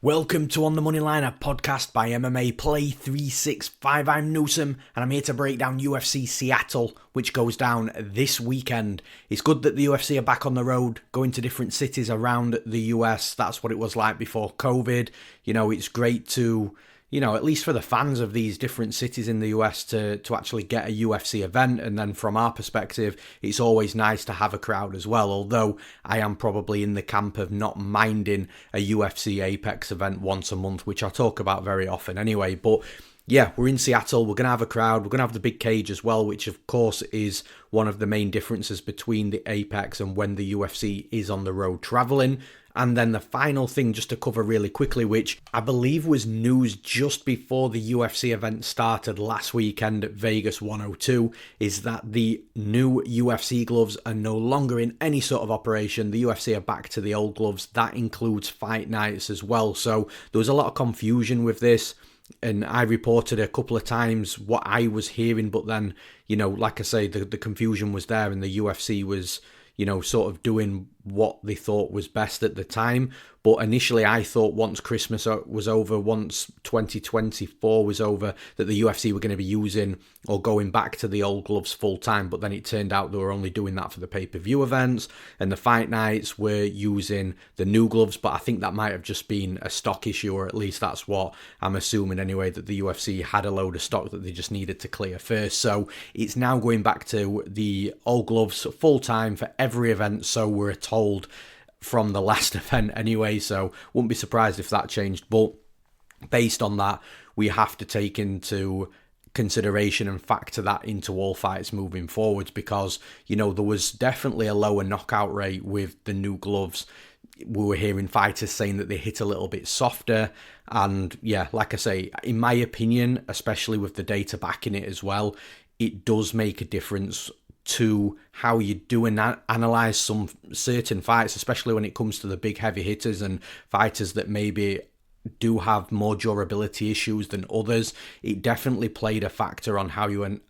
Welcome to On the Moneyline, a podcast by MMA Play 365. I'm Newsome, and I'm here to break down UFC Seattle, which goes down this weekend. It's good that the UFC are back on the road, going to different cities around the US. That's what it was like before COVID. It's great to, at least for the fans of these different cities in the US to actually get a UFC event. And then from our perspective, it's always nice to have a crowd as well. Although I am probably in the camp of not minding a UFC Apex event once a month, which I talk about very often anyway. But yeah, we're in Seattle. We're going to have a crowd. We're going to have the big cage as well, which of course is one of the main differences between the Apex and when the UFC is on the road traveling. And then the final thing, just to cover really quickly, which I believe was news just before the UFC event started last weekend at Vegas 102, is that the new UFC gloves are no longer in any sort of operation. The UFC are back to the old gloves. That includes fight nights as well. So there was a lot of confusion with this. And I reported a couple of times what I was hearing, but then, like I say, the confusion was there and the UFC was, sort of doing what they thought was best at the time. But initially I thought once Christmas was over, once 2024 was over, that the UFC were going to be using or going back to the old gloves full time. But then it turned out they were only doing that for the pay-per-view events, and the fight nights were using the new gloves. But I think that might have just been a stock issue, or at least that's what I'm assuming anyway, that the UFC had a load of stock that they just needed to clear first. So it's now going back to the old gloves full time for every event. So we're told from the last event anyway, so wouldn't be surprised if that changed. But based on that, we have to take into consideration and factor that into all fights moving forwards, because there was definitely a lower knockout rate with the new gloves. We were hearing fighters saying that they hit a little bit softer, and yeah, like I say, in my opinion, especially with the data backing it as well, it does make a difference to how you do and analyze some certain fights, especially when it comes to the big heavy hitters and fighters that maybe do have more durability issues than others. It definitely played a factor on how you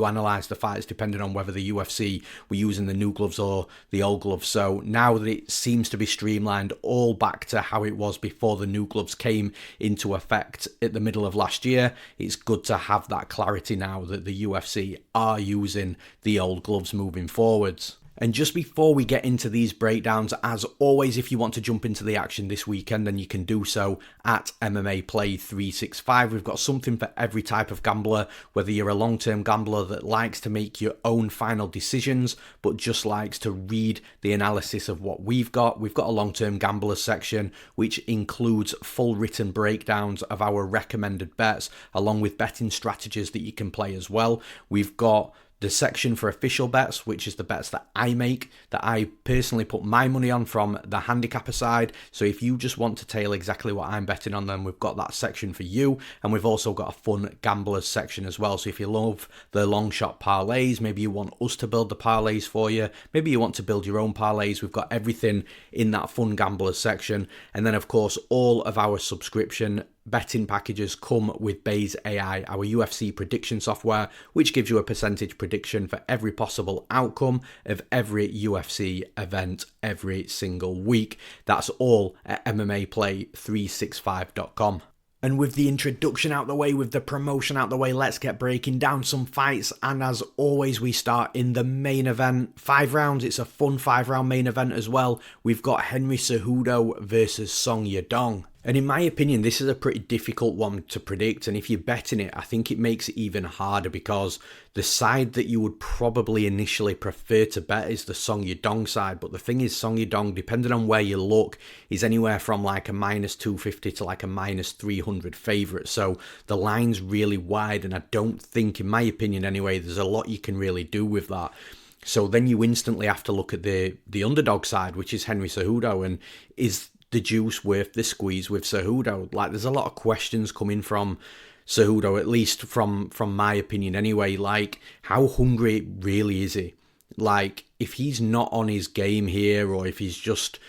analyze the fights, depending on whether the UFC were using the new gloves or the old gloves. So now that it seems to be streamlined all back to how it was before the new gloves came into effect at the middle of last year, it's good to have that clarity now that the UFC are using the old gloves moving forwards. And just before we get into these breakdowns, as always, if you want to jump into the action this weekend, then you can do so at MMA Play 365. We've got something for every type of gambler, whether you're a long-term gambler that likes to make your own final decisions, but just likes to read the analysis of what we've got. We've got a long-term gamblers section, which includes full written breakdowns of our recommended bets, along with betting strategies that you can play as well. We've got the section for official bets, which is the bets that I make, that I personally put my money on from the Handicapper side. So if you just want to tail exactly what I'm betting on, then we've got that section for you. And we've also got a fun gamblers section as well. So if you love the long shot parlays, maybe you want us to build the parlays for you, maybe you want to build your own parlays, we've got everything in that fun gamblers section. And then of course, all of our subscription betting packages come with Bayes AI, our UFC prediction software, which gives you a percentage prediction for every possible outcome of every UFC event every single week. That's all at MMAplay365.com. And with the introduction out the way, with the promotion out the way, let's get breaking down some fights. And as always, we start in the main event. 5 rounds. It's a fun 5-round main event as well. We've got Henry Cejudo versus Song Yadong. And in my opinion, this is a pretty difficult one to predict. And if you're betting it, I think it makes it even harder, because the side that you would probably initially prefer to bet is the Song Yadong side. But the thing is, Song Yadong, depending on where you look, is anywhere from like a -250 to like a -300 favourite. So the line's really wide. And I don't think, in my opinion anyway, there's a lot you can really do with that. So then you instantly have to look at the underdog side, which is Henry Cejudo. And is the juice worth the squeeze with Cejudo? Like, there's a lot of questions coming from Cejudo, at least from my opinion anyway. Like, how hungry really is he? Like, if he's not on his game here, or if he's just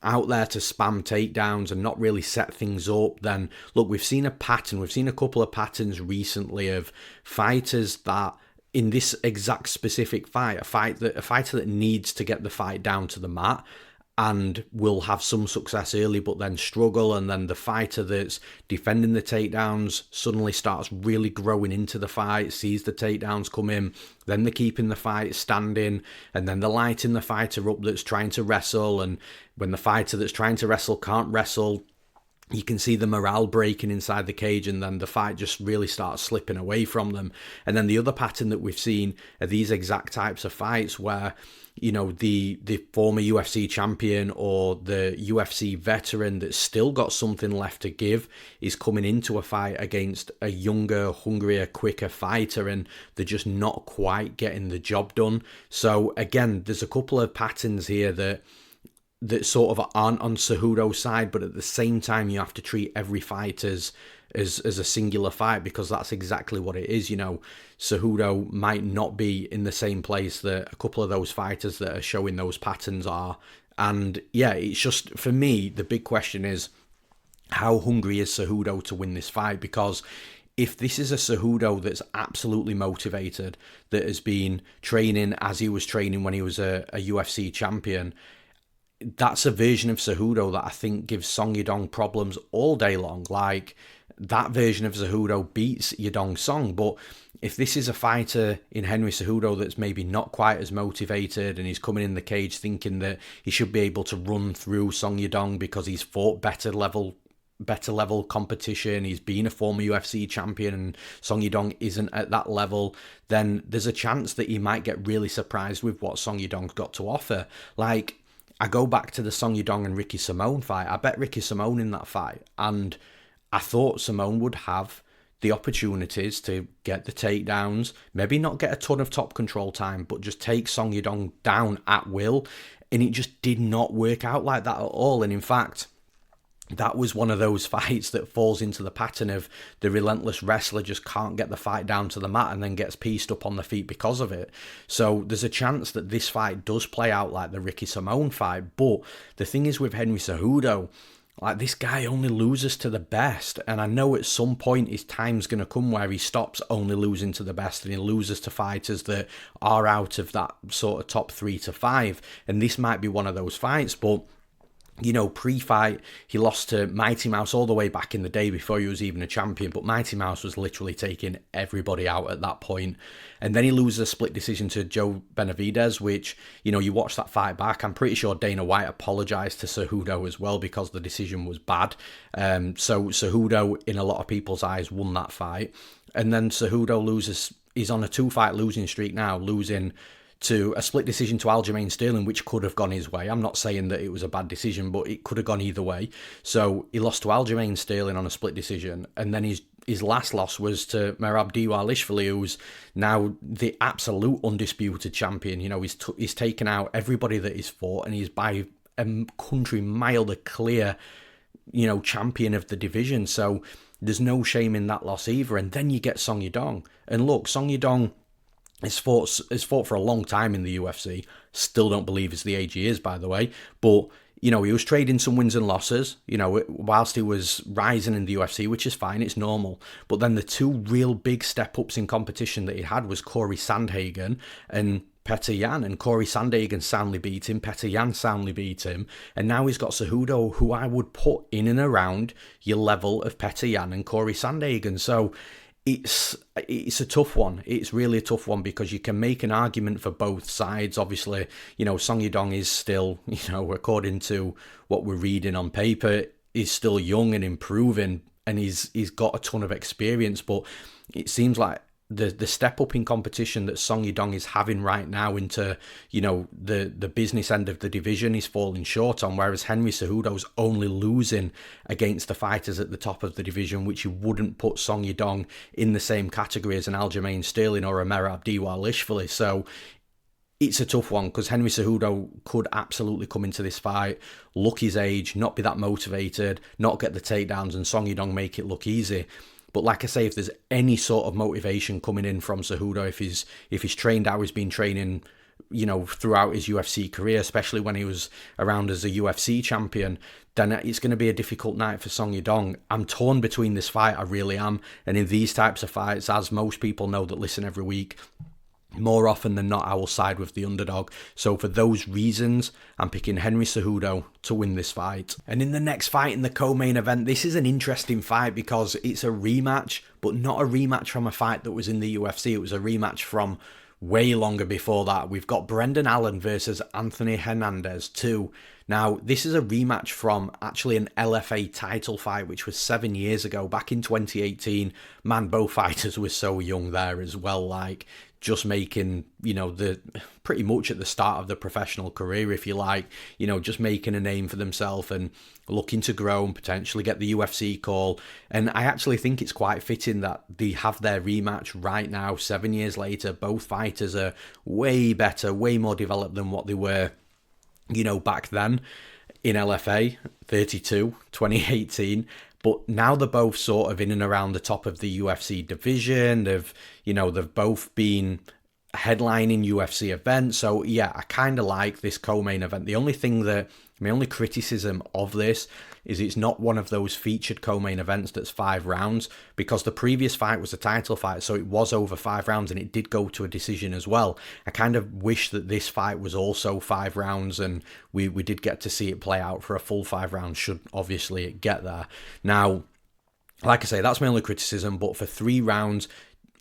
out there to spam takedowns and not really set things up, then look, we've seen a pattern. We've seen a couple of patterns recently of fighters that, in this exact specific fight, a fighter that needs to get the fight down to the mat, and will have some success early but then struggle, and then the fighter that's defending the takedowns suddenly starts really growing into the fight, sees the takedowns come in, then they're keeping the fight standing, and then they're lighting the fighter up that's trying to wrestle, and when the fighter that's trying to wrestle can't wrestle, you can see the morale breaking inside the cage, and then the fight just really starts slipping away from them. And then the other pattern that we've seen are these exact types of fights where, you know, the former UFC champion or the UFC veteran that's still got something left to give is coming into a fight against a younger, hungrier, quicker fighter, and they're just not quite getting the job done. So again, there's a couple of patterns here that sort of aren't on Cejudo's side, but at the same time you have to treat every fight as a singular fight, because that's exactly what it is. You know, Cejudo might not be in the same place that a couple of those fighters that are showing those patterns are. And yeah, it's just, for me, the big question is, how hungry is Cejudo to win this fight? Because if this is a Cejudo that's absolutely motivated, that has been training as he was training when he was a UFC champion, that's a version of Cejudo that I think gives Song Yadong problems all day long. Like, that version of Cejudo beats Yadong's Song. But if this is a fighter in Henry Cejudo that's maybe not quite as motivated, and he's coming in the cage thinking that he should be able to run through Song Yadong because he's fought better level competition, he's been a former UFC champion, and Song Yadong isn't at that level, then there's a chance that he might get really surprised with what Song Yadong's got to offer. Like, I go back to the Song Yadong and Ricky Simone fight. I bet Ricky Simone in that fight, and I thought Simone would have the opportunities to get the takedowns, maybe not get a ton of top control time, but just take Song Yadong down at will, and it just did not work out like that at all. And in fact, that was one of those fights that falls into the pattern of the relentless wrestler just can't get the fight down to the mat and then gets pieced up on the feet because of it. So there's a chance that this fight does play out like the Ricky Simone fight. But the thing is with Henry Cejudo, like, this guy only loses to the best. And I know at some point his time's going to come where he stops only losing to the best and he loses to fighters that are out of that sort of top 3 to 5. And this might be one of those fights, but you know, pre-fight, he lost to Mighty Mouse all the way back in the day before he was even a champion, but Mighty Mouse was literally taking everybody out at that point. And then he loses a split decision to Joe Benavidez, which, you know, you watch that fight back, I'm pretty sure Dana White apologised to Cejudo as well because the decision was bad. So Cejudo, in a lot of people's eyes, won that fight. And then Cejudo loses, he's on a 2-fight losing streak now, losing to a split decision to Aljamain Sterling, which could have gone his way. I'm not saying that it was a bad decision, but it could have gone either way. So he lost to Aljamain Sterling on a split decision, and then his last loss was to Merab Dvalishvili, who's now the absolute undisputed champion. You know, he's taken out everybody that he's fought, and he's by a country mile the clear, you know, champion of the division. So there's no shame in that loss either. And then you get Song Yadong, and look, Song Yadong has fought for a long time in the UFC. Still don't believe it's the age he is, by the way. But, you know, he was trading some wins and losses, you know, whilst he was rising in the UFC, which is fine, it's normal. But then the 2 real big step-ups in competition that he had was Corey Sandhagen and Petr Yan. And Corey Sandhagen soundly beat him, Petr Yan soundly beat him. And now he's got Cejudo, who I would put in and around your level of Petr Yan and Corey Sandhagen. So it's a tough one. It's really a tough one because you can make an argument for both sides. Obviously, you know, Song Yadong is still, you know, according to what we're reading on paper, is still young and improving, and he's got a ton of experience. But it seems like the step up in competition that Song Yadong is having right now into, you know, the business end of the division is falling short on, whereas Henry Cejudo's only losing against the fighters at the top of the division, which you wouldn't put Song Yadong in the same category as an Aljamain Sterling or a Merab Dvalishvili. So it's a tough one because Henry Cejudo could absolutely come into this fight, look his age, not be that motivated, not get the takedowns, and Song Yadong make it look easy. But like I say, if there's any sort of motivation coming in from Cejudo, if he's trained how he's been training, you know, throughout his UFC career, especially when he was around as a UFC champion, then it's going to be a difficult night for Song Yadong. I'm torn between this fight, I really am. And in these types of fights, as most people know that listen every week, more often than not, I will side with the underdog. So for those reasons, I'm picking Henry Cejudo to win this fight. And in the next fight in the co-main event, this is an interesting fight because it's a rematch, but not a rematch from a fight that was in the UFC. It was a rematch from way longer before that. We've got Brendan Allen versus Anthony Hernandez 2. Now, this is a rematch from actually an LFA title fight, which was 7 years ago, back in 2018. Man, both fighters were so young there as well, like just making, the pretty much at the start of the professional career, if you like, just making a name for themselves and looking to grow and potentially get the UFC call. And I actually think it's quite fitting that they have their rematch right now, 7 years later. Both fighters are way better, way more developed than what they were, back then in LFA 32, 2018. But now they're both sort of in and around the top of the UFC division. They've both been headlining UFC events. So yeah, I kind of like this co-main event. The only thing my only criticism of this is it's not one of those featured co-main events that's 5 rounds, because the previous fight was a title fight, so it was over 5 rounds and it did go to a decision as well. I kind of wish that this fight was also 5 rounds and we did get to see it play out for a full 5 rounds, should obviously it get there. Now, like I say, that's my only criticism, but for 3 rounds,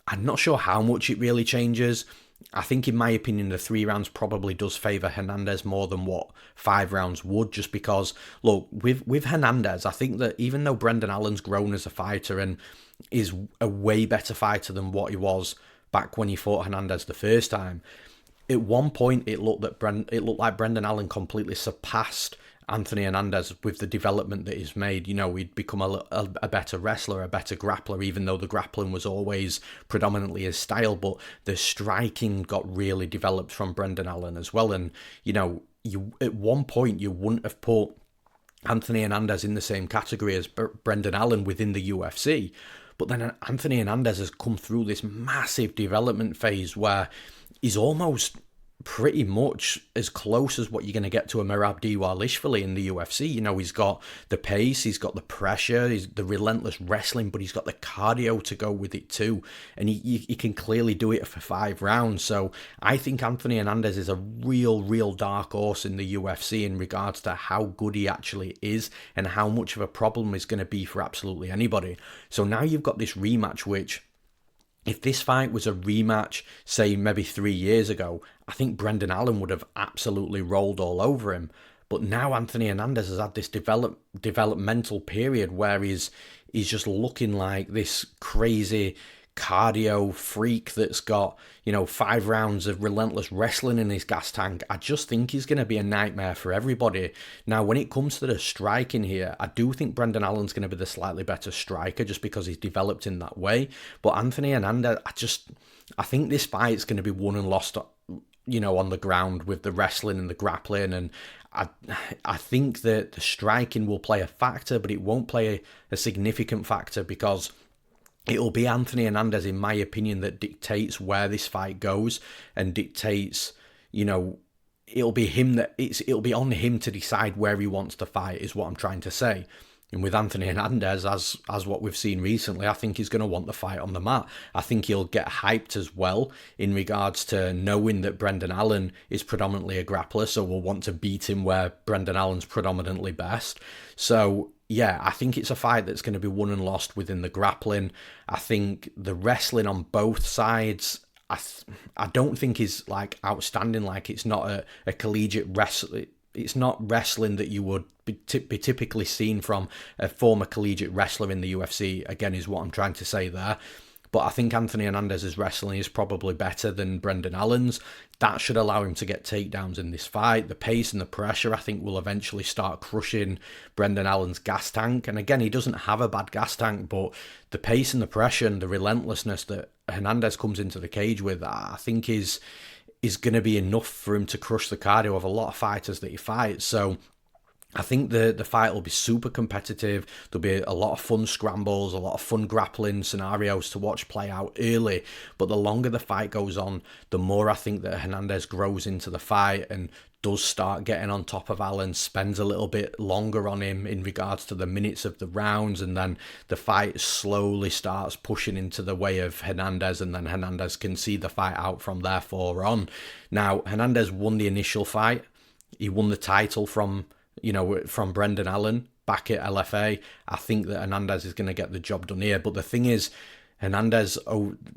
I'm not sure how much it really changes. I think, in my opinion, the 3 rounds probably does favour Hernandez more than what 5 rounds would, just because, look, with Hernandez, I think that even though Brendan Allen's grown as a fighter and is a way better fighter than what he was back when he fought Hernandez the first time, at one point it looked like Brendan Allen completely surpassed Anthony Hernandez with the development that he's made. He'd become a better wrestler, a better grappler, even though the grappling was always predominantly his style, but the striking got really developed from Brendan Allen as well. And, you at one point, you wouldn't have put Anthony Hernandez in the same category as Brendan Allen within the UFC. But then Anthony Hernandez has come through this massive development phase where he's almost pretty much as close as what you're going to get to a Merab Dvalishvili in the UFC. He's got the pace, he's got the pressure, he's the relentless wrestling, but he's got the cardio to go with it too. And he can clearly do it for 5 rounds. So I think Anthony Hernandez is a real dark horse in the UFC in regards to how good he actually is and how much of a problem he's going to be for absolutely anybody. So now you've got this rematch, which, if this fight was a rematch, say maybe 3 years ago, I think Brendan Allen would have absolutely rolled all over him. But now Anthony Hernandez has had this developmental period where he's just looking like this crazy cardio freak that's got, 5 rounds of relentless wrestling in his gas tank. I just think he's going to be a nightmare for everybody. Now, when it comes to the striking here, I do think Brendan Allen's going to be the slightly better striker just because he's developed in that way. But Anthony Hernandez, I think this fight's going to be won and lost, on the ground with the wrestling and the grappling. And I think that the striking will play a factor, but it won't play a significant factor because it'll be Anthony Hernandez, in my opinion, that dictates where this fight goes and dictates, it'll be on him to decide where he wants to fight, is what I'm trying to say. And with Anthony Hernandez, as what we've seen recently, I think he's going to want the fight on the mat. I think he'll get hyped as well in regards to knowing that Brendan Allen is predominantly a grappler, so we'll want to beat him where Brendan Allen's predominantly best. So yeah, I think it's a fight that's going to be won and lost within the grappling. I think the wrestling on both sides, I don't think is like outstanding. Like, it's not a collegiate wrestling. It's not wrestling that you would be typically seen from a former collegiate wrestler in the UFC, again, is what I'm trying to say there. But I think Anthony Hernandez's wrestling is probably better than Brendan Allen's. That should allow him to get takedowns in this fight. The pace and the pressure, I think, will eventually start crushing Brendan Allen's gas tank. And again, he doesn't have a bad gas tank, but the pace and the pressure and the relentlessness that Hernandez comes into the cage with, I think is going to be enough for him to crush the cardio of a lot of fighters that he fights. So I think the fight will be super competitive. There'll be a lot of fun scrambles, a lot of fun grappling scenarios to watch play out early. But the longer the fight goes on, the more I think that Hernandez grows into the fight and does start getting on top of Allen, spends a little bit longer on him in regards to the minutes of the rounds, and then the fight slowly starts pushing into the way of Hernandez, and then Hernandez can see the fight out from there on. Now, Hernandez won the initial fight. He won the title from Brendan Allen back at LFA. I think that Hernandez is going to get the job done here. But the thing is, Hernandez,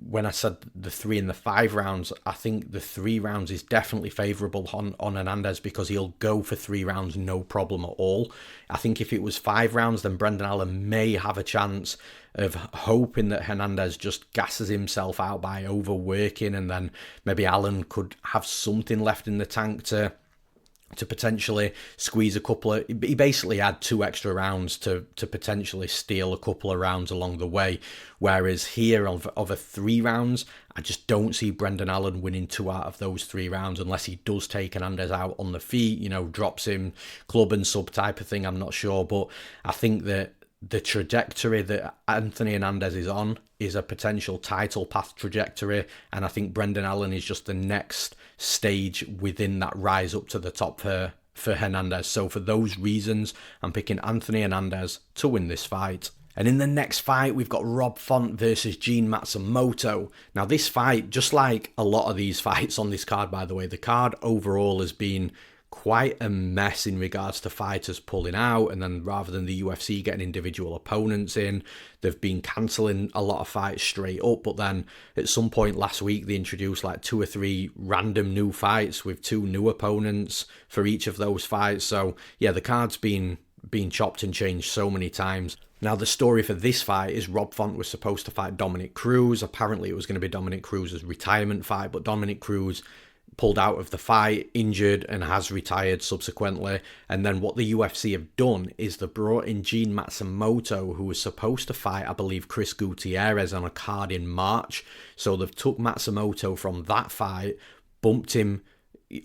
when I said the 3 and the 5 rounds, I think the 3 rounds is definitely favourable on Hernandez, because he'll go for 3 rounds no problem at all. I think if it was 5 rounds, then Brendan Allen may have a chance of hoping that Hernandez just gasses himself out by overworking, and then maybe Allen could have something left in the tank to potentially squeeze a couple of... He basically had 2 extra rounds to potentially steal a couple of rounds along the way. Whereas here, of a 3 rounds, I just don't see Brendan Allen winning 2 out of those 3 rounds unless he does take Hernandez out on the feet, drops him, club and sub type of thing, I'm not sure. But I think that the trajectory that Anthony Hernandez is on is a potential title path trajectory, and I think Brendan Allen is just the next stage within that rise up to the top for Hernandez. So for those reasons, I'm picking Anthony Hernandez to win this fight. And in the next fight, we've got Rob Font versus Gene Matsumoto. Now this fight, just like a lot of these fights on this card, by the way, the card overall has been quite a mess in regards to fighters pulling out, and then rather than the UFC getting individual opponents in, they've been cancelling a lot of fights straight up. But then at some point last week, they introduced like 2 or 3 random new fights with 2 new opponents for each of those fights. So yeah, the card's been chopped and changed so many times. Now, the story for this fight is Rob Font was supposed to fight Dominic Cruz. Apparently, it was going to be Dominic Cruz's retirement fight, but Dominic Cruz pulled out of the fight, injured, and has retired subsequently. And then what the UFC have done is they brought in Gene Matsumoto, who was supposed to fight, I believe, Chris Gutierrez on a card in March. So they've took Matsumoto from that fight, bumped him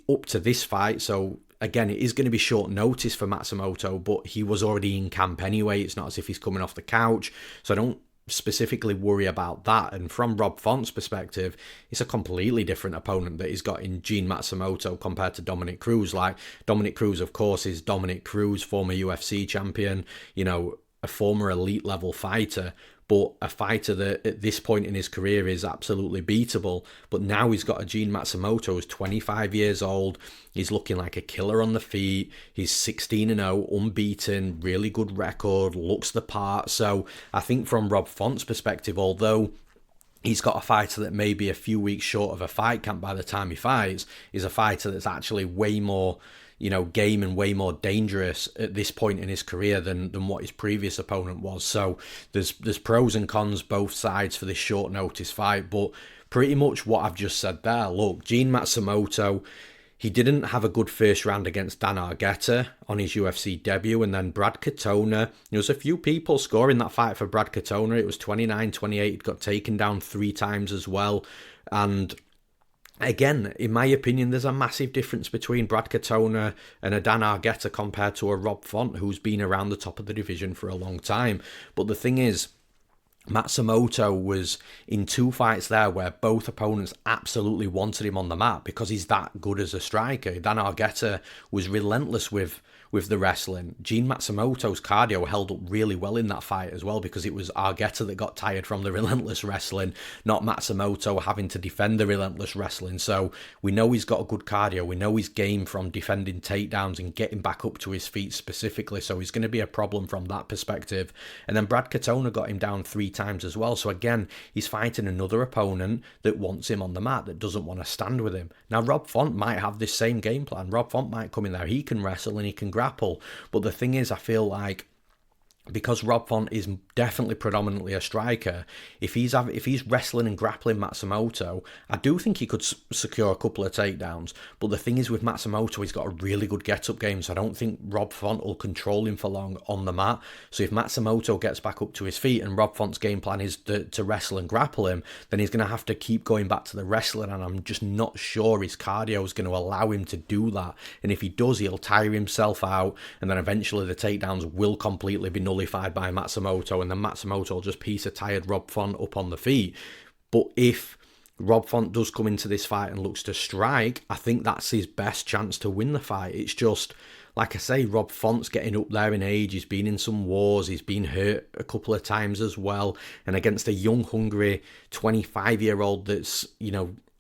up to this fight. So again, it is going to be short notice for Matsumoto, but he was already in camp anyway. It's not as if he's coming off the couch. So I don't specifically worry about that. And from Rob Font's perspective, it's a completely different opponent that he's got in Gene Matsumoto compared to Dominic Cruz. Like, Dominic Cruz, of course, is Dominic Cruz, former UFC champion, a former elite level fighter, but a fighter that at this point in his career is absolutely beatable. But now he's got a Gene Matsumoto who's 25 years old. He's looking like a killer on the feet. He's 16-0, unbeaten, really good record, looks the part. So I think from Rob Font's perspective, although he's got a fighter that may be a few weeks short of a fight camp by the time he fights, is a fighter that's actually way more game and way more dangerous at this point in his career than what his previous opponent was. So there's pros and cons both sides for this short notice fight, but pretty much what I've just said there. Look, Gene Matsumoto, he didn't have a good first round against Dan Argueta on his UFC debut, and then Brad Katona, there was a few people scoring that fight for Brad Katona. It was 29-28, he'd got taken down 3 times as well, and again, in my opinion, there's a massive difference between Brad Katona and a Dan Argueta compared to a Rob Font, who's been around the top of the division for a long time. But the thing is, Matsumoto was in 2 fights there where both opponents absolutely wanted him on the mat because he's that good as a striker. Dan Argueta was relentless with the wrestling. Gene Matsumoto's cardio held up really well in that fight as well, because it was Argueta that got tired from the relentless wrestling, not Matsumoto having to defend the relentless wrestling. So we know he's got a good cardio. We know he's game from defending takedowns and getting back up to his feet specifically. So he's going to be a problem from that perspective. And then Brad Katona got him down 3 times as well. So again, he's fighting another opponent that wants him on the mat, that doesn't want to stand with him. Now, Rob Font might have this same game plan. Rob Font might come in there. He can wrestle and he can grapple. But the thing is, I feel like because Rob Font is definitely predominantly a striker, if he's wrestling and grappling Matsumoto, I do think he could secure a couple of takedowns. But the thing is with Matsumoto, he's got a really good get-up game, so I don't think Rob Font will control him for long on the mat. So if Matsumoto gets back up to his feet and Rob Font's game plan is to wrestle and grapple him, then he's going to have to keep going back to the wrestling, and I'm just not sure his cardio is going to allow him to do that. And if he does, he'll tire himself out, and then eventually the takedowns will completely be nullified by Matsumoto, and then Matsumoto will just piece a tired Rob Font up on the feet. But if Rob Font does come into this fight and looks to strike, I think that's his best chance to win the fight. It's just, like I say, Rob Font's getting up there in age. He's been in some wars. He's been hurt a couple of times as well. And against a young, hungry 25-year-old that's,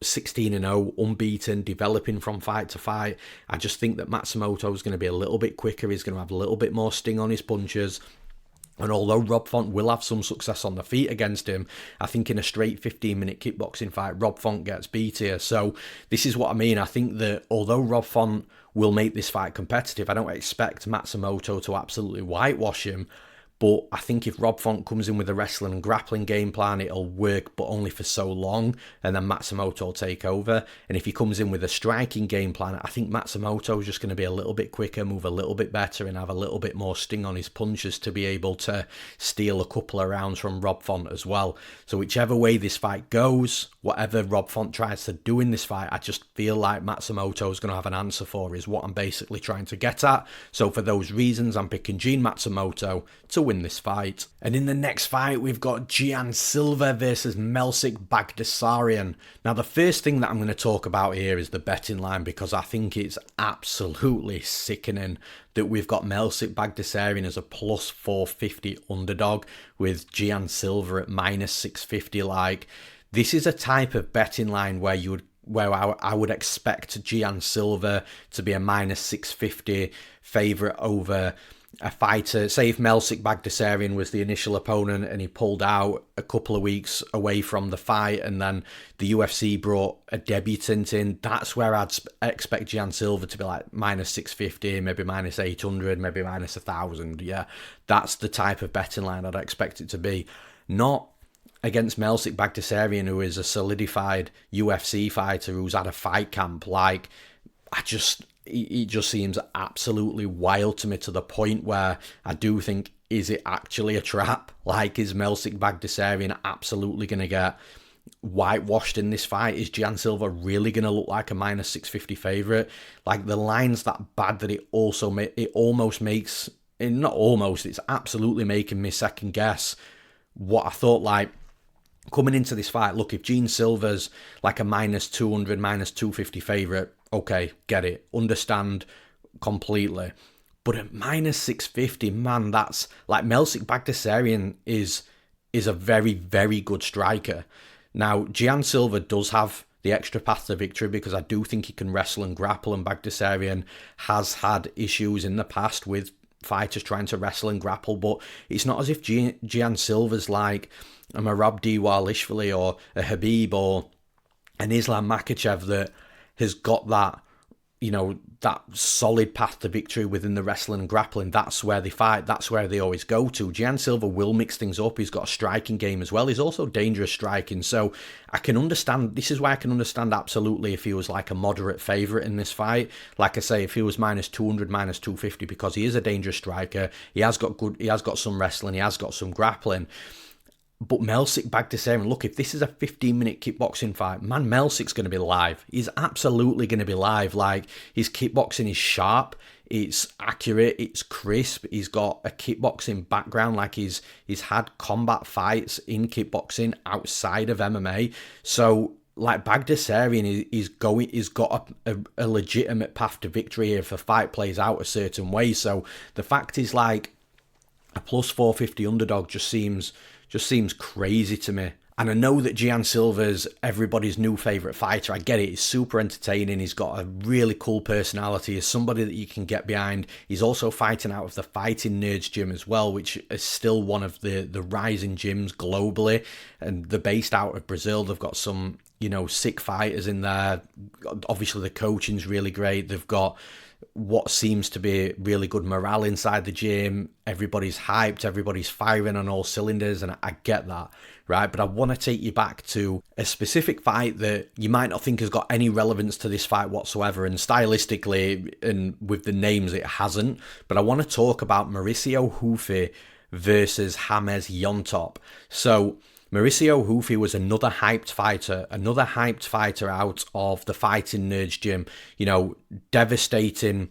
16-0, unbeaten, developing from fight to fight, I just think that Matsumoto is going to be a little bit quicker. He's going to have a little bit more sting on his punches. And although Rob Font will have some success on the feet against him, I think in a straight 15-minute kickboxing fight, Rob Font gets beat here. So this is what I mean. I think that although Rob Font will make this fight competitive, I don't expect Matsumoto to absolutely whitewash him. But I think if Rob Font comes in with a wrestling and grappling game plan, it'll work, but only for so long, and then Matsumoto will take over. And if he comes in with a striking game plan, I think Matsumoto is just going to be a little bit quicker, move a little bit better, and have a little bit more sting on his punches to be able to steal a couple of rounds from Rob Font as well. So whichever way this fight goes, whatever Rob Font tries to do in this fight, I just feel like Matsumoto is going to have an answer for, is what I'm basically trying to get at. So for those reasons, I'm picking Gene Matsumoto to win this fight. And in the next fight, we've got Gian Silva versus Melsik Baghdasaryan. Now, the first thing that I'm going to talk about here is the betting line, because I think it's absolutely sickening that we've got Melsik Baghdasaryan as a plus 450 underdog with Gian Silva at minus 650. Like, this is a type of betting line where I would expect Gian Silva to be a minus 650 favourite over a fighter. Say if Melsik Baghdasaryan was the initial opponent and he pulled out a couple of weeks away from the fight, and then the UFC brought a debutant in, that's where I'd expect Gian Silva to be like minus 650, maybe minus 800, maybe minus 1,000. Yeah, that's the type of betting line I'd expect it to be. Not against Melsik Baghdasaryan, who is a solidified UFC fighter who's had a fight camp. Like, it just seems absolutely wild to me, to the point where I do think, is it actually a trap? Like, is Melsik Baghdasaryan absolutely going to get whitewashed in this fight? Is Gian Silva really going to look like a minus 650 favourite? Like, the line's that bad that it almost makes, not almost, it's absolutely making me second guess what I thought. Like, coming into this fight, look, if Gene Silva's like a minus 200, minus 250 favourite, okay, get it, understand completely. But at minus 650, man, that's like, Melsik Baghdasaryan is a very, very good striker. Now, Gian Silva does have the extra path to victory because I do think he can wrestle and grapple, and Baghdasaryan has had issues in the past with fighters trying to wrestle and grapple, but it's not as if Gian Silva's like a Merab Dvalishvili or a Habib or an Islam Makhachev that has got that, that solid path to victory within the wrestling and grappling. That's where they fight. That's where they always go to. Gian Silva will mix things up. He's got a striking game as well. He's also dangerous striking. So I can understand. This is why I can understand absolutely if he was like a moderate favourite in this fight. Like I say, if he was minus 200, minus 250, because he is a dangerous striker. He has got some wrestling. He has got some grappling. But Melsik Baghdasaryan, look, if this is a 15-minute kickboxing fight, man, Melsik's going to be live. He's absolutely going to be live. Like, his kickboxing is sharp, it's accurate, it's crisp. He's got a kickboxing background. Like, he's had combat fights in kickboxing outside of MMA. So, like, Baghdasaryan is got a legitimate path to victory if a fight plays out a certain way. So the fact is, like, a plus 450 underdog just seems crazy to me. And I know that Gian Silva's everybody's new favourite fighter. I get it. He's super entertaining. He's got a really cool personality. He's somebody that you can get behind. He's also fighting out of the Fighting Nerds gym as well, which is still one of the rising gyms globally. And they're based out of Brazil. They've got some, sick fighters in there. Obviously, the coaching's really great. They've got what seems to be really good morale inside the gym. Everybody's hyped, everybody's firing on all cylinders, and I get that, right? But I want to take you back to a specific fight that you might not think has got any relevance to this fight whatsoever, and stylistically and with the names it hasn't. But I want to talk about Mauricio Hufi versus James Yontop. So Mauricio Hufi was another hyped fighter out of the Fighting Nerds gym. You know, devastating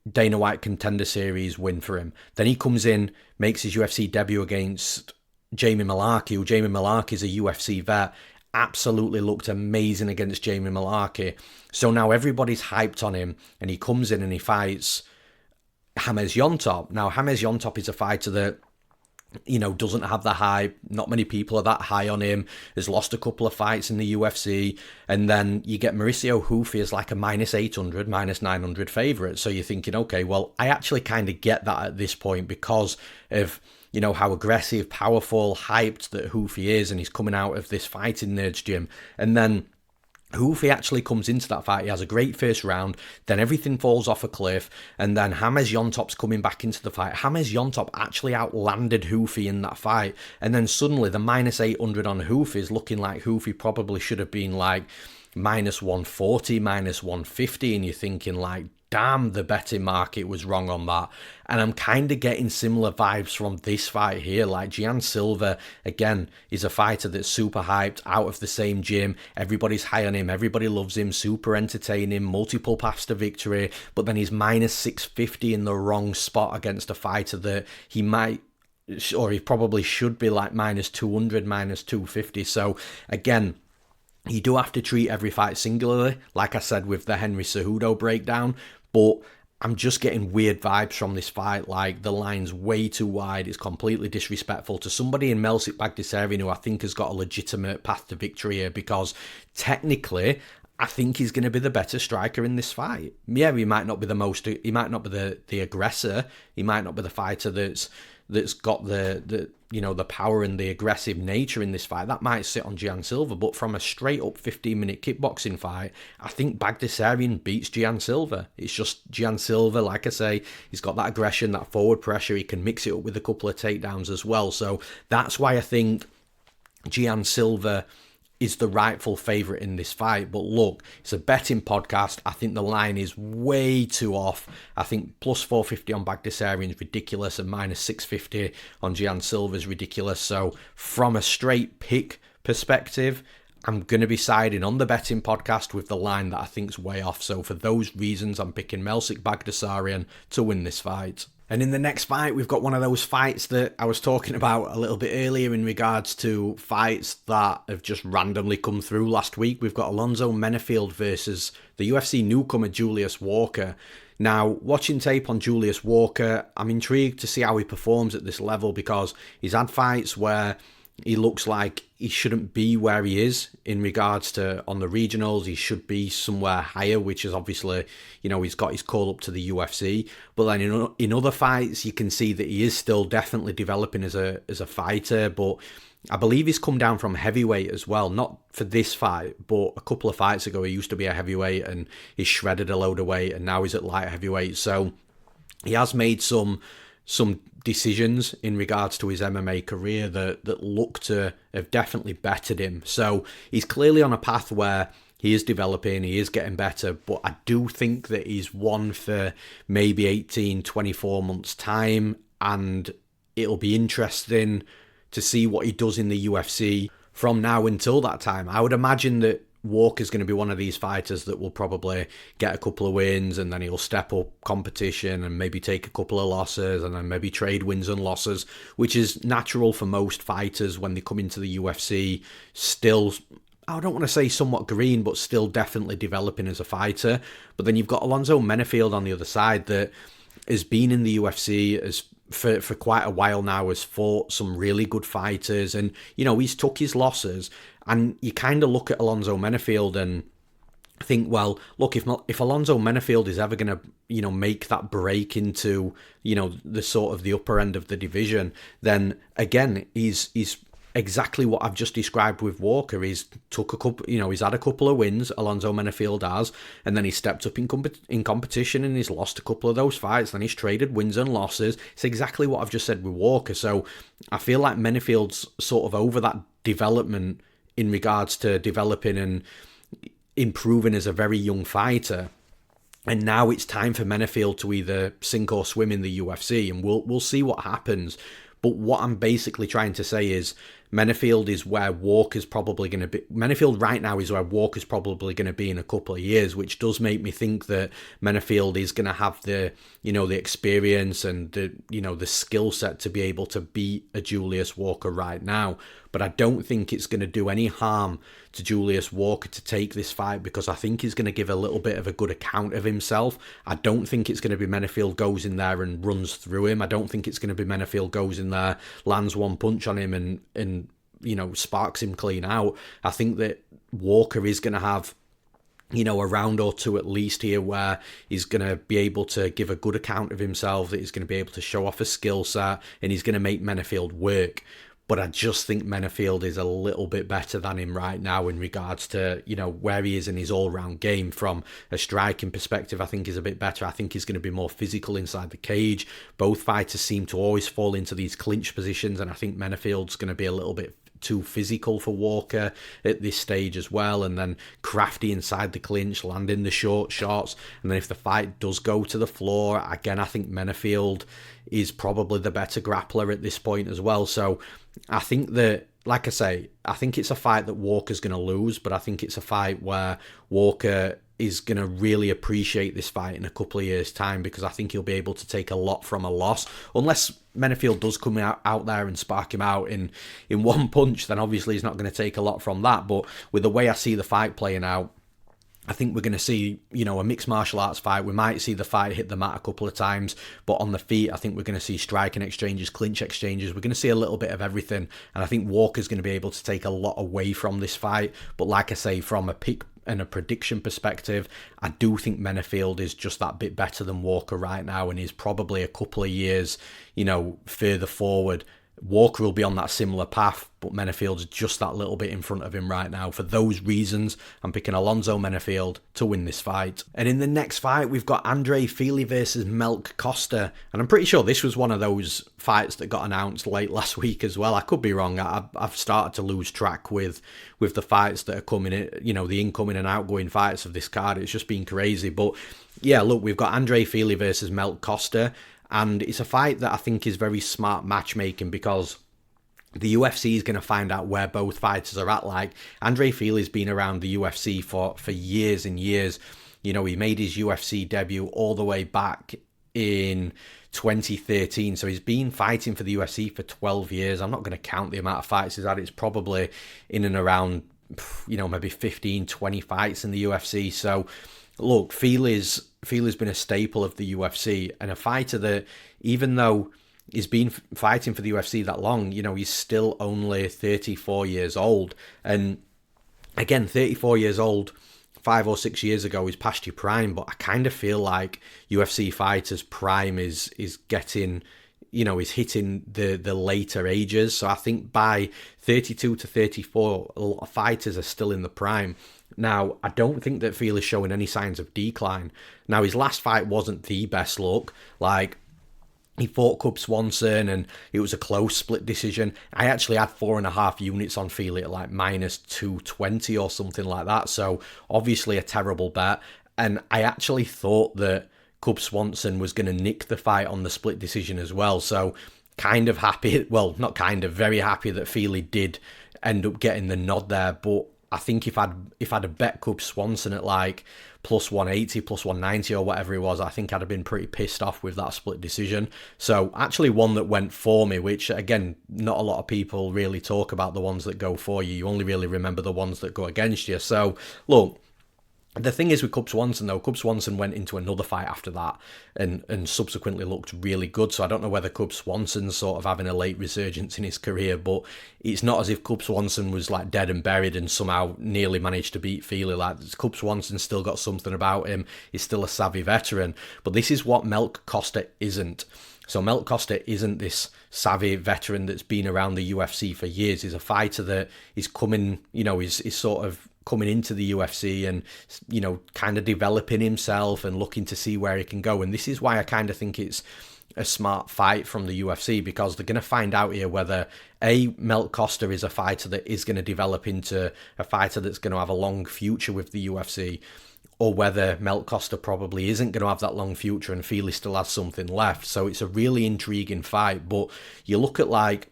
Dana White Contender Series win for him. Then he comes in, makes his UFC debut against Jamie Mullarkey, who Jamie Mullarkey is a UFC vet. Absolutely looked amazing against Jamie Mullarkey. So now everybody's hyped on him, and he comes in and he fights James Yontop. Now, James Yontop is a fighter that, you know, doesn't have the hype. Not many people are that high on him. Has lost a couple of fights in the UFC. And then you get Mauricio Hufi as like a -800, -900 favourite. So you're thinking, okay, well, I actually kind of get that at this point because of, you know, how aggressive, powerful, hyped that Hufi is. And he's coming out of this Fighting Nerds gym. And then Hufi actually comes into that fight. He has a great first round, then everything falls off a cliff, and then James Yontop's coming back into the fight. James Yontop actually outlanded Hufi in that fight, and then suddenly the -800 on Hufi is looking like Hufi probably should have been like -140, -150, and you're thinking like, damn, the betting market was wrong on that. And I'm kind of getting similar vibes from this fight here. Like Gian Silva, again, is a fighter that's super hyped, out of the same gym. Everybody's high on him. Everybody loves him. Super entertaining. Multiple paths to victory. But then he's -650 in the wrong spot against a fighter that he might, or he probably should be like -200, -250. So again, you do have to treat every fight singularly, like I said with the Henry Cejudo breakdown, but I'm just getting weird vibes from this fight. Like, the line's way too wide. It's completely disrespectful to somebody in Melsik Baghdasaryan who I think has got a legitimate path to victory here, because technically, I think he's going to be the better striker in this fight. Yeah, he might not be he might not be the aggressor. He might not be the fighter that's got the you know, the power and the aggressive nature in this fight. That might sit on Gian Silva, but from a straight up 15-minute kickboxing fight, I think Baghdasaryan beats Gian Silva. It's just Gian Silva, like I say, he's got that aggression, that forward pressure. He can mix it up with a couple of takedowns as well. So that's why I think Gian Silva is the rightful favourite in this fight. But look, it's a betting podcast. I think the line is way too off. I think +450 on Baghdasaryan is ridiculous, and -650 on Gian Silva is ridiculous. So from a straight pick perspective, I'm going to be siding on the betting podcast with the line that I think's way off. So for those reasons, I'm picking Melsik Baghdasaryan to win this fight. And in the next fight, we've got one of those fights that I was talking about a little bit earlier in regards to fights that have just randomly come through last week. We've got Alonzo Menifield versus the UFC newcomer Julius Walker. Now, watching tape on Julius Walker, I'm intrigued to see how he performs at this level, because he's had fights where he looks like he shouldn't be where he is in regards to on the regionals. He should be somewhere higher, which is obviously, you know, he's got his call up to the UFC. But then in other fights, you can see that he is still definitely developing as a fighter. But I believe he's come down from heavyweight as well. Not for this fight, but a couple of fights ago, he used to be a heavyweight and he's shredded a load of weight, and now he's at light heavyweight. So he has made some decisions in regards to his MMA career that look to have definitely bettered him. So he's clearly on a path where he is developing, he is getting better, but I do think that he's one for maybe 18, 24 months time, and it'll be interesting to see what he does in the UFC from now until that time. I would imagine that Walker's going to be one of these fighters that will probably get a couple of wins, and then he'll step up competition and maybe take a couple of losses, and then maybe trade wins and losses, which is natural for most fighters when they come into the UFC. Still, I don't want to say somewhat green, but still definitely developing as a fighter. But then you've got Alonzo Menifield on the other side that has been in the UFC for quite a while now, has fought some really good fighters, and, you know, he's took his losses. And you kind of look at Alonzo Menifield and think, well, look, if Alonzo Menifield is ever going to, you know, make that break into, you know, the sort of the upper end of the division, then again, he's exactly what I've just described with Walker. He's took a couple, he's had a couple of wins, Alonzo Menifield has, and then he stepped up in competition and he's lost a couple of those fights. Then he's traded wins and losses. It's exactly what I've just said with Walker. So I feel like Menifield's sort of over that development in regards to developing and improving as a very young fighter. And now it's time for Menifield to either sink or swim in the UFC, and we'll see what happens. But what I'm basically trying to say is Menifield is where Walker's probably going to be. Menifield right now is where Walker's probably going to be in a couple of years, which does make me think that Menifield is going to have the experience and the skill set to be able to beat a Julius Walker right now. But I don't think it's going to do any harm to Julius Walker to take this fight, because I think he's going to give a little bit of a good account of himself. I don't think it's going to be Menifield goes in there and runs through him. I don't think it's going to be Menifield goes in there, lands one punch on him and sparks him clean out. I think that Walker is going to have a round or two at least here where he's going to be able to give a good account of himself, that he's going to be able to show off a skill set, and he's going to make Menifield work. But I just think Menifield is a little bit better than him right now in regards to, where he is in his all-round game. From a striking perspective, I think he's a bit better. I think he's going to be more physical inside the cage. Both fighters seem to always fall into these clinch positions, and I think Menifield's going to be a little bit too physical for Walker at this stage as well, and then crafty inside the clinch, landing the short shots. And then if the fight does go to the floor, again, I think Menifield is probably the better grappler at this point as well. So I think that, like I say, I think it's a fight that Walker's going to lose, but I think it's a fight where Walker is going to really appreciate this fight in a couple of years' time, because I think he'll be able to take a lot from a loss. Unless Menifield does come out there and spark him out in one punch, then obviously he's not going to take a lot from that. But with the way I see the fight playing out, I think we're going to see, a mixed martial arts fight. We might see the fight hit the mat a couple of times, but on the feet, I think we're going to see striking exchanges, clinch exchanges. We're going to see a little bit of everything. And I think Walker's going to be able to take a lot away from this fight. But like I say, from a pick and a prediction perspective, I do think Menifield is just that bit better than Walker right now, and is probably a couple of years, further forward. Walker will be on that similar path, but Menifield's just that little bit in front of him right now. For those reasons, I'm picking Alonzo Menifield to win this fight. And in the next fight, we've got Fili versus Costa. And I'm pretty sure this was one of those fights that got announced late last week as well. I could be wrong. I've started to lose track with the fights that are coming in, the incoming and outgoing fights of this card. It's just been crazy. But yeah, look, we've got Fili versus Costa. And it's a fight that I think is very smart matchmaking, because the UFC is going to find out where both fighters are at. Like, Fili's been around the UFC for years and years. He made his UFC debut all the way back in 2013. So he's been fighting for the UFC for 12 years. I'm not going to count the amount of fights he's had. It's probably in and around, maybe 15, 20 fights in the UFC. So look, Fili's been a staple of the UFC, and a fighter that, even though he's been fighting for the UFC that long, he's still only 34 years old. And again, 34 years old, 5 or 6 years ago is past your prime, but I kind of feel like UFC fighters' prime is getting, is hitting the later ages. So I think by 32 to 34, a lot of fighters are still in the prime. Now, I don't think that Fili is showing any signs of decline. Now, his last fight wasn't the best look. Like, he fought Cub Swanson and it was a close split decision. I actually had 4.5 units on Fili at like minus 220 or something like that. So, obviously a terrible bet. And I actually thought that Cub Swanson was going to nick the fight on the split decision as well. So, kind of happy, well, not kind of, very happy that Fili did end up getting the nod there. But I think if I'd have bet Cub Swanson at like plus 180, plus 190 or whatever it was, I think I'd have been pretty pissed off with that split decision. So actually one that went for me, which again, not a lot of people really talk about the ones that go for you. You only really remember the ones that go against you. So look, The thing is with Cub Swanson, though, Cub Swanson went into another fight after that and subsequently looked really good. So I don't know whether Cub Swanson's sort of having a late resurgence in his career, but it's not as if Cub Swanson was like dead and buried and somehow nearly managed to beat Fili. Like, Cub Swanson's still got something about him. He's still a savvy veteran. But this is what Costa isn't. So Costa isn't this savvy veteran that's been around the UFC for years. He's a fighter that is coming, he's sort of coming into the UFC and, kind of developing himself and looking to see where he can go. And this is why I kind of think it's a smart fight from the UFC, because they're going to find out here whether Costa is a fighter that is going to develop into a fighter that's going to have a long future with the UFC, or whether Costa probably isn't going to have that long future and Fili still has something left. So it's a really intriguing fight. But you look at like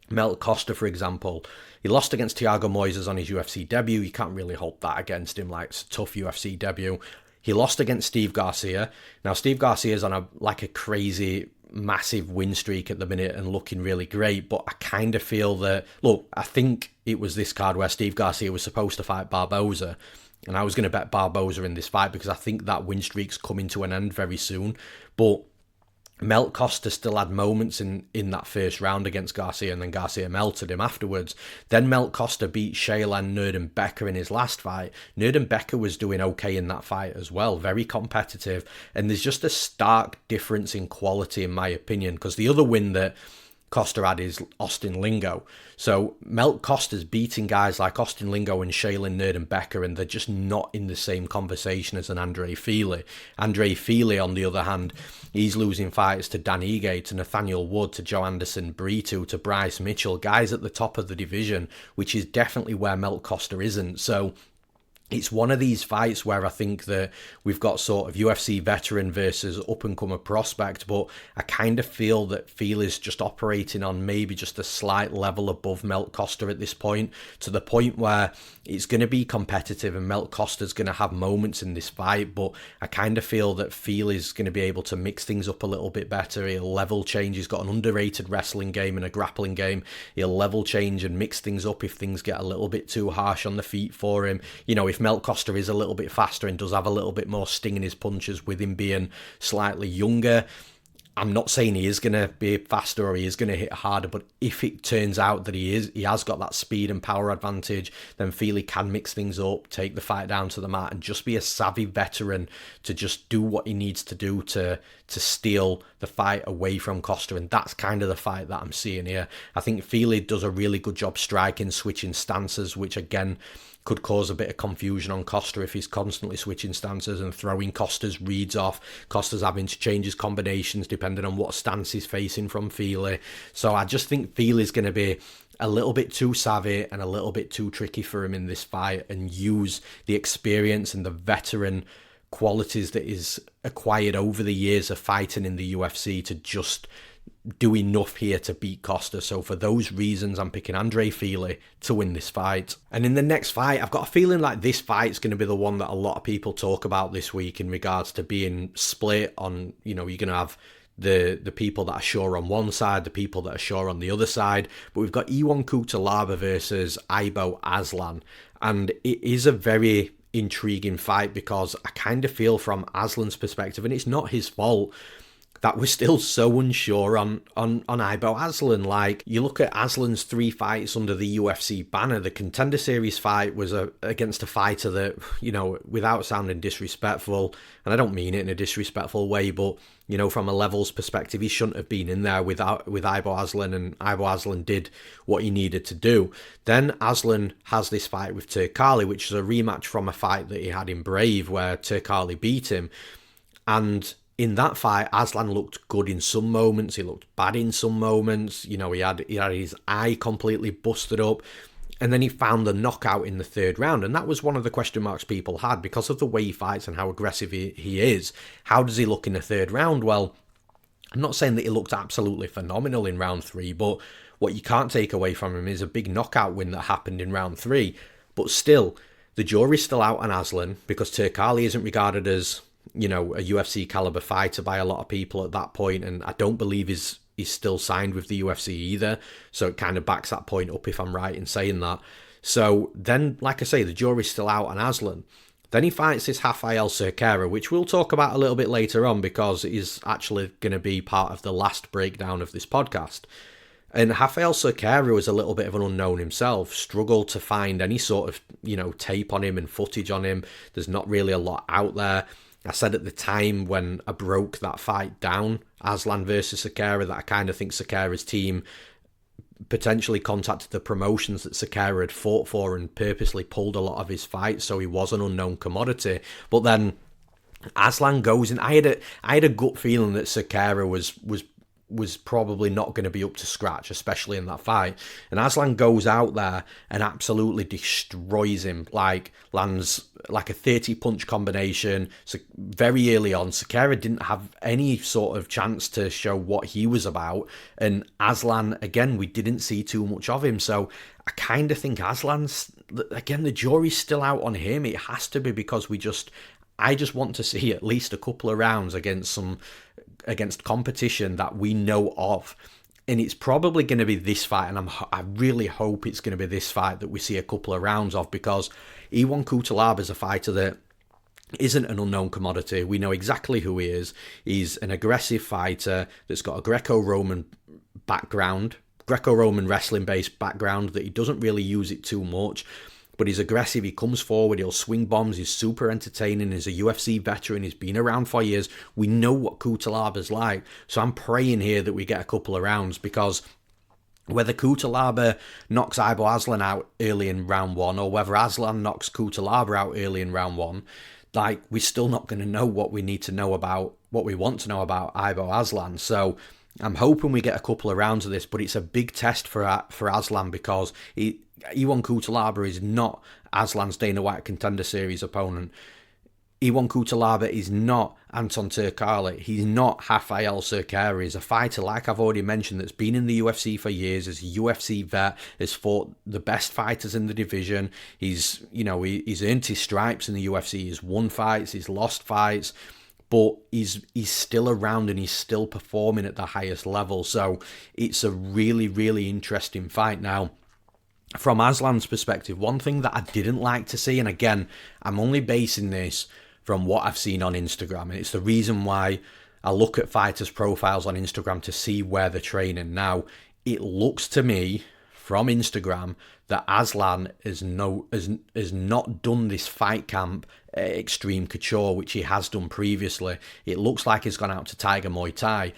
Costa, for example, he lost against Thiago Moises on his UFC debut. You can't really hold that against him. Like, it's a tough UFC debut. He lost against Steve Garcia. Now, Steve Garcia's on a crazy, massive win streak at the minute and looking really great. But I kind of feel that, look, I think it was this card where Steve Garcia was supposed to fight Barboza. And I was going to bet Barboza in this fight because I think that win streak's coming to an end very soon. But Costa still had moments in that first round against Garcia, and then Garcia melted him afterwards. Then Costa beat Shaylan Nerdenbecker in his last fight. Nerdenbecker was doing okay in that fight as well, very competitive. And there's just a stark difference in quality, in my opinion, because the other win that Costa had is Austin Lingo. So Costa's beating guys like Austin Lingo and Shaylan Nerdenbecker, and they're just not in the same conversation as an Andre Fili. Andre Fili, on the other hand, he's losing fights to Dan Ige, to Nathaniel Wood, to Joe Anderson Brito, to Bryce Mitchell, guys at the top of the division, which is definitely where Costa isn't. So it's one of these fights where I think that we've got sort of UFC veteran versus up-and-comer prospect, but I kind of feel that Fili's just operating on maybe just a slight level above Costa at this point, to the point where it's going to be competitive and Costa's going to have moments in this fight, but I kind of feel that Fili's going to be able to mix things up a little bit better. He'll level change. He's got an underrated wrestling game and a grappling game. He'll level change and mix things up if things get a little bit too harsh on the feet for him. If Costa is a little bit faster and does have a little bit more sting in his punches with him being slightly younger, I'm not saying he is going to be faster or he is going to hit harder, but if it turns out that he has got that speed and power advantage, then Fili can mix things up, take the fight down to the mat, and just be a savvy veteran to just do what he needs to do to steal the fight away from Costa. And that's kind of the fight that I'm seeing here. I think Fili does a really good job striking, switching stances, which again could cause a bit of confusion on Costa if he's constantly switching stances and throwing Costa's reads off. Costa's having to change his combinations depending on what stance he's facing from Fili. So I just think Fili's going to be a little bit too savvy and a little bit too tricky for him in this fight, and use the experience and the veteran qualities that is acquired over the years of fighting in the UFC to just do enough here to beat Costa. So for those reasons, I'm picking Andre Fili to win this fight. And in the next fight, I've got a feeling like this fight's going to be the one that a lot of people talk about this week in regards to being split on, you're going to have the people that are sure on one side, the people that are sure on the other side. But we've got Iwan Cutelaba versus Ibo Aslan. And it is a very intriguing fight because I kind of feel from Aslan's perspective, and it's not his fault, that we're still so unsure on Ibo Aslan. Like, you look at Aslan's 3 fights under the UFC banner. The Contender Series fight was against a fighter that, without sounding disrespectful, and I don't mean it in a disrespectful way, but, from a levels perspective, he shouldn't have been in there with Ibo Aslan, and Ibo Aslan did what he needed to do. Then Aslan has this fight with Turkali, which is a rematch from a fight that he had in Brave where Turkali beat him. And in that fight, Aslan looked good in some moments. He looked bad in some moments. He had his eye completely busted up. And then he found the knockout in the 3rd round. And that was one of the question marks people had because of the way he fights and how aggressive he is. How does he look in the 3rd round? Well, I'm not saying that he looked absolutely phenomenal in round 3, but what you can't take away from him is a big knockout win that happened in round 3. But still, the jury's still out on Aslan because Turkali isn't regarded as a UFC caliber fighter by a lot of people at that point, and I don't believe he's still signed with the UFC either, so it kind of backs that point up if I'm right in saying that. So then, like I say, the jury's still out on Aslan. Then he fights this Raffael Cerqueira, which we'll talk about a little bit later on because it is actually going to be part of the last breakdown of this podcast. And Raffael Cerqueira was a little bit of an unknown himself, struggled to find any sort of, tape on him and footage on him. There's not really a lot out there. I said at the time when I broke that fight down, Aslan versus Cerqueira, that I kind of think Cerqueira's team potentially contacted the promotions that Cerqueira had fought for and purposely pulled a lot of his fights, so he was an unknown commodity. But then Aslan goes, and I had a gut feeling that Cerqueira was probably not going to be up to scratch, especially in that fight. And Aslan goes out there and absolutely destroys him, lands like a 30-punch combination. So very early on, Cerqueira didn't have any sort of chance to show what he was about. And Aslan, again, we didn't see too much of him. So I kind of think Aslan's, again, the jury's still out on him. It has to be because I just want to see at least a couple of rounds against competition that we know of, and it's probably going to be this fight, and I really hope it's going to be this fight that we see a couple of rounds of, because Ion Cutelaba is a fighter that isn't an unknown commodity. We know exactly who he is. He's an aggressive fighter that's got a Greco-Roman background, Greco-Roman wrestling based background, that he doesn't really use it too much. But he's aggressive, he comes forward, he'll swing bombs, he's super entertaining, he's a UFC veteran, he's been around for years. We know what Cutelaba's like. So I'm praying here that we get a couple of rounds, because whether Cutelaba knocks Ibo Aslan out early in round one, or whether Aslan knocks Cutelaba out early in round one, we're still not going to know what we need to know about, what we want to know about Ibo Aslan. So I'm hoping we get a couple of rounds of this, but it's a big test for Aslan, because Ion Cutelaba is not Aslan's Dana White Contender Series opponent. Ion Cutelaba is not Anton Turkalj. He's not Raffael Cerqueira. He's a fighter, like I've already mentioned, that's been in the UFC for years, is a UFC vet, has fought the best fighters in the division. He's earned his stripes in the UFC. He's won fights, he's lost fights, but he's still around and he's still performing at the highest level. So it's a really, really interesting fight. Now, from Aslan's perspective, one thing that I didn't like to see, and again, I'm only basing this from what I've seen on Instagram, and it's the reason why I look at fighters' profiles on Instagram to see where they're training. Now, it looks to me from Instagram that Aslan has not done this fight camp at Extreme Couture, which he has done previously. It looks like he's gone out to Tiger Muay Thai.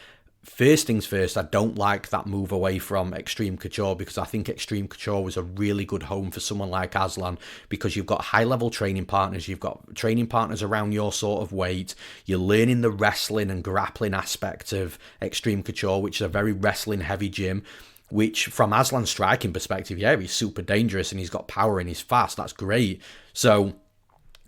First things first, I don't like that move away from Extreme Couture, because I think Extreme Couture was a really good home for someone like Aslan, because you've got high-level training partners, you've got training partners around your sort of weight, you're learning the wrestling and grappling aspect of Extreme Couture, which is a very wrestling-heavy gym, which from Aslan's striking perspective, yeah, he's super dangerous and he's got power and he's fast, that's great. So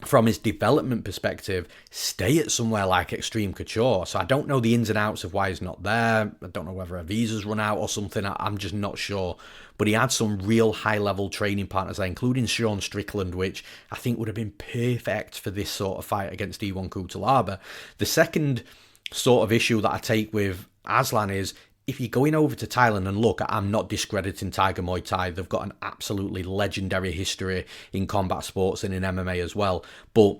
from his development perspective, stay at somewhere like Extreme Couture. So I don't know the ins and outs of why he's not there. I don't know whether a visa's run out or something. I'm just not sure. But he had some real high-level training partners there, including Sean Strickland, which I think would have been perfect for this sort of fight against Ion Cutelaba. The second sort of issue that I take with Aslan is, if you're going over to Thailand, and look, I'm not discrediting Tiger Muay Thai. They've got an absolutely legendary history in combat sports and in MMA as well. But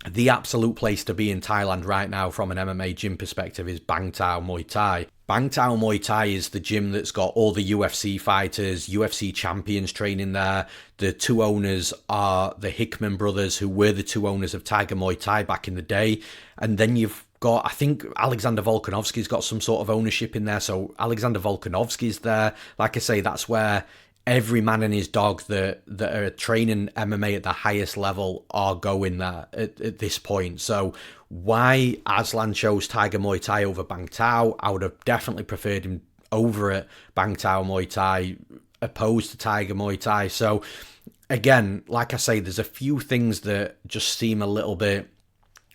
the absolute place to be in Thailand right now from an MMA gym perspective is Bang Tao Muay Thai. Bang Tao Muay Thai is the gym that's got all the UFC fighters, UFC champions training there. The two owners are the Hickman brothers, who were the two owners of Tiger Muay Thai back in the day. And then you've got, I think Alexander Volkanovski's got some sort of ownership in there. So Alexander Volkanovski's there. Like I say, that's where every man and his dog that are training MMA at the highest level are going there at this point. So why Aslan chose Tiger Muay Thai over Bang Tao, I would have definitely preferred him over at Bang Tao Muay Thai, opposed to Tiger Muay Thai. So again, like I say, there's a few things that just seem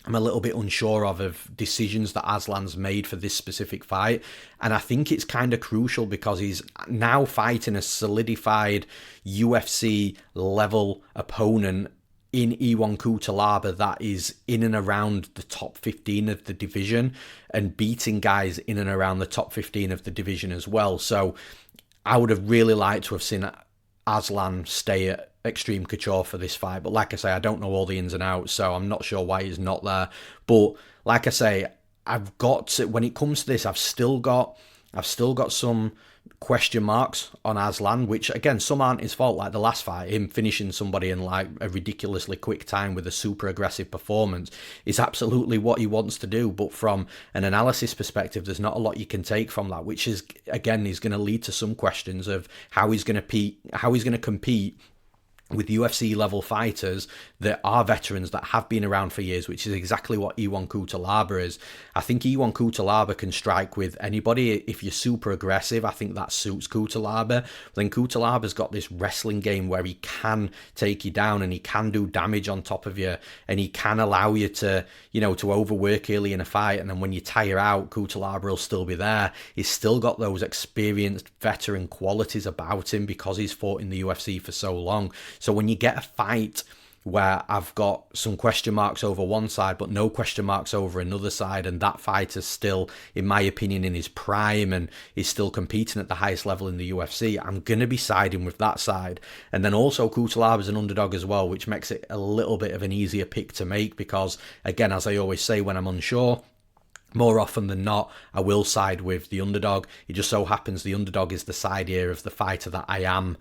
I'm a little bit unsure of decisions that Aslan's made for this specific fight. And I think it's kind of crucial, because he's now fighting a solidified UFC level opponent in Ion Cutelaba that is in and around the top 15 of the division, and beating guys in and around the top 15 of the division as well. So I would have really liked to have seen Aslan stay at Extreme Couture for this fight. But like I say, I don't know all the ins and outs, so I'm not sure why he's not there. But like I say, I've got to, when it comes to this, I've still got some question marks on Aslan, which again, some aren't his fault, like the last fight, him finishing somebody in like a ridiculously quick time with a super aggressive performance is absolutely what he wants to do. But from an analysis perspective, there's not a lot you can take from that, which is, again, is going to lead to some questions of how he's going to compete with UFC level fighters that are veterans that have been around for years, which is exactly what Ion Cutelaba is. I think Ion Cutelaba can strike with anybody. If you're super aggressive, I think that suits Cutelaba. Then Cutelaba's got this wrestling game where he can take you down and he can do damage on top of you, and he can allow you to, to overwork early in a fight, and then when you tire out, Cutelaba will still be there. He's still got those experienced veteran qualities about him because he's fought in the UFC for so long. So when you get a fight where I've got some question marks over one side but no question marks over another side, and that fighter's still, in my opinion, in his prime and is still competing at the highest level in the UFC, I'm going to be siding with that side. And then also Cutelaba's an underdog as well, which makes it a little bit of an easier pick to make because, again, as I always say when I'm unsure, more often than not, I will side with the underdog. It just so happens the underdog is the side here of the fighter that I am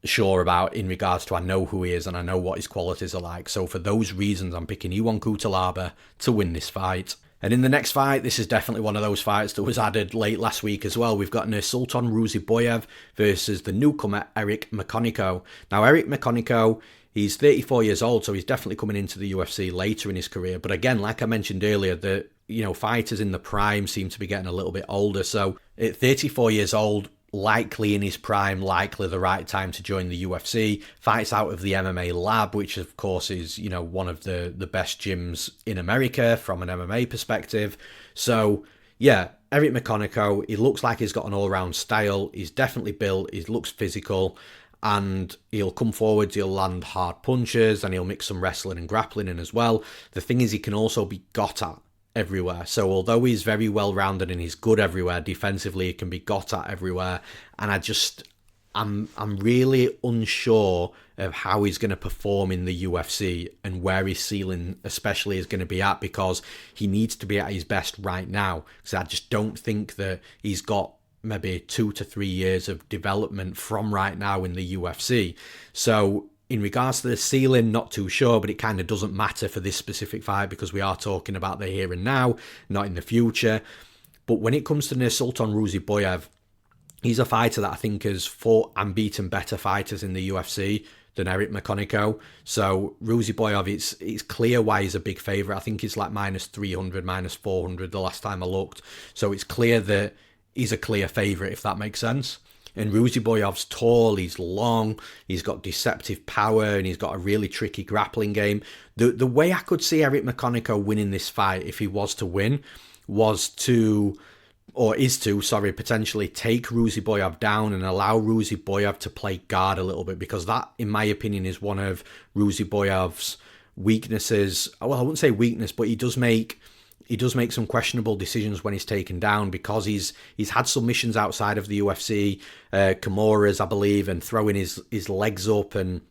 sure about in regards to I know who he is and I know what his qualities are like. So for those reasons, I'm picking Ion Cutelaba to win this fight. And in the next fight, this is definitely one of those fights that was added late last week as well. We've got Nursulton Ruziboev versus the newcomer Eric McConico. Now, Eric McConico, he's 34 years old, so he's definitely coming into the UFC later in his career. But again, like I mentioned earlier, the fighters in the prime seem to be getting a little bit older. So at 34 years old, likely in his prime, likely the right time to join the UFC. Fights out of the MMA Lab, which of course is, one of the best gyms in America from an MMA perspective. So yeah, Eric McConico, he looks like he's got an all-round style. He's definitely built, he looks physical, and he'll come forwards, he'll land hard punches, and he'll mix some wrestling and grappling in as well. The thing is, he can also be got at everywhere. So although he's very well-rounded and he's good everywhere, defensively he can be got at everywhere. And I'm really unsure of how he's going to perform in the UFC and where his ceiling especially is going to be at, because he needs to be at his best right now. So I just don't think that he's got maybe 2 to 3 years of development from right now in the UFC. So in regards to the ceiling, not too sure, but it kind of doesn't matter for this specific fight because we are talking about the here and now, not in the future. But when it comes to Nursulton Ruziboev, he's a fighter that I think has fought and beaten better fighters in the UFC than Eric McConico. So Ruziboev, it's clear why he's a big favourite. I think he's like minus 300, minus 400 the last time I looked. So it's clear that he's a clear favourite, if that makes sense. And Ruziboev's tall, he's long, he's got deceptive power, and he's got a really tricky grappling game. The way I could see Eric McConico winning this fight, if he was to win, potentially take Ruziboev down and allow Ruziboev to play guard a little bit, because that, in my opinion, is one of Ruziboev's weaknesses. Well, I wouldn't say weakness, but he does make some questionable decisions when he's taken down, because he's had submissions outside of the UFC, Kimuras, I believe, and throwing his legs up and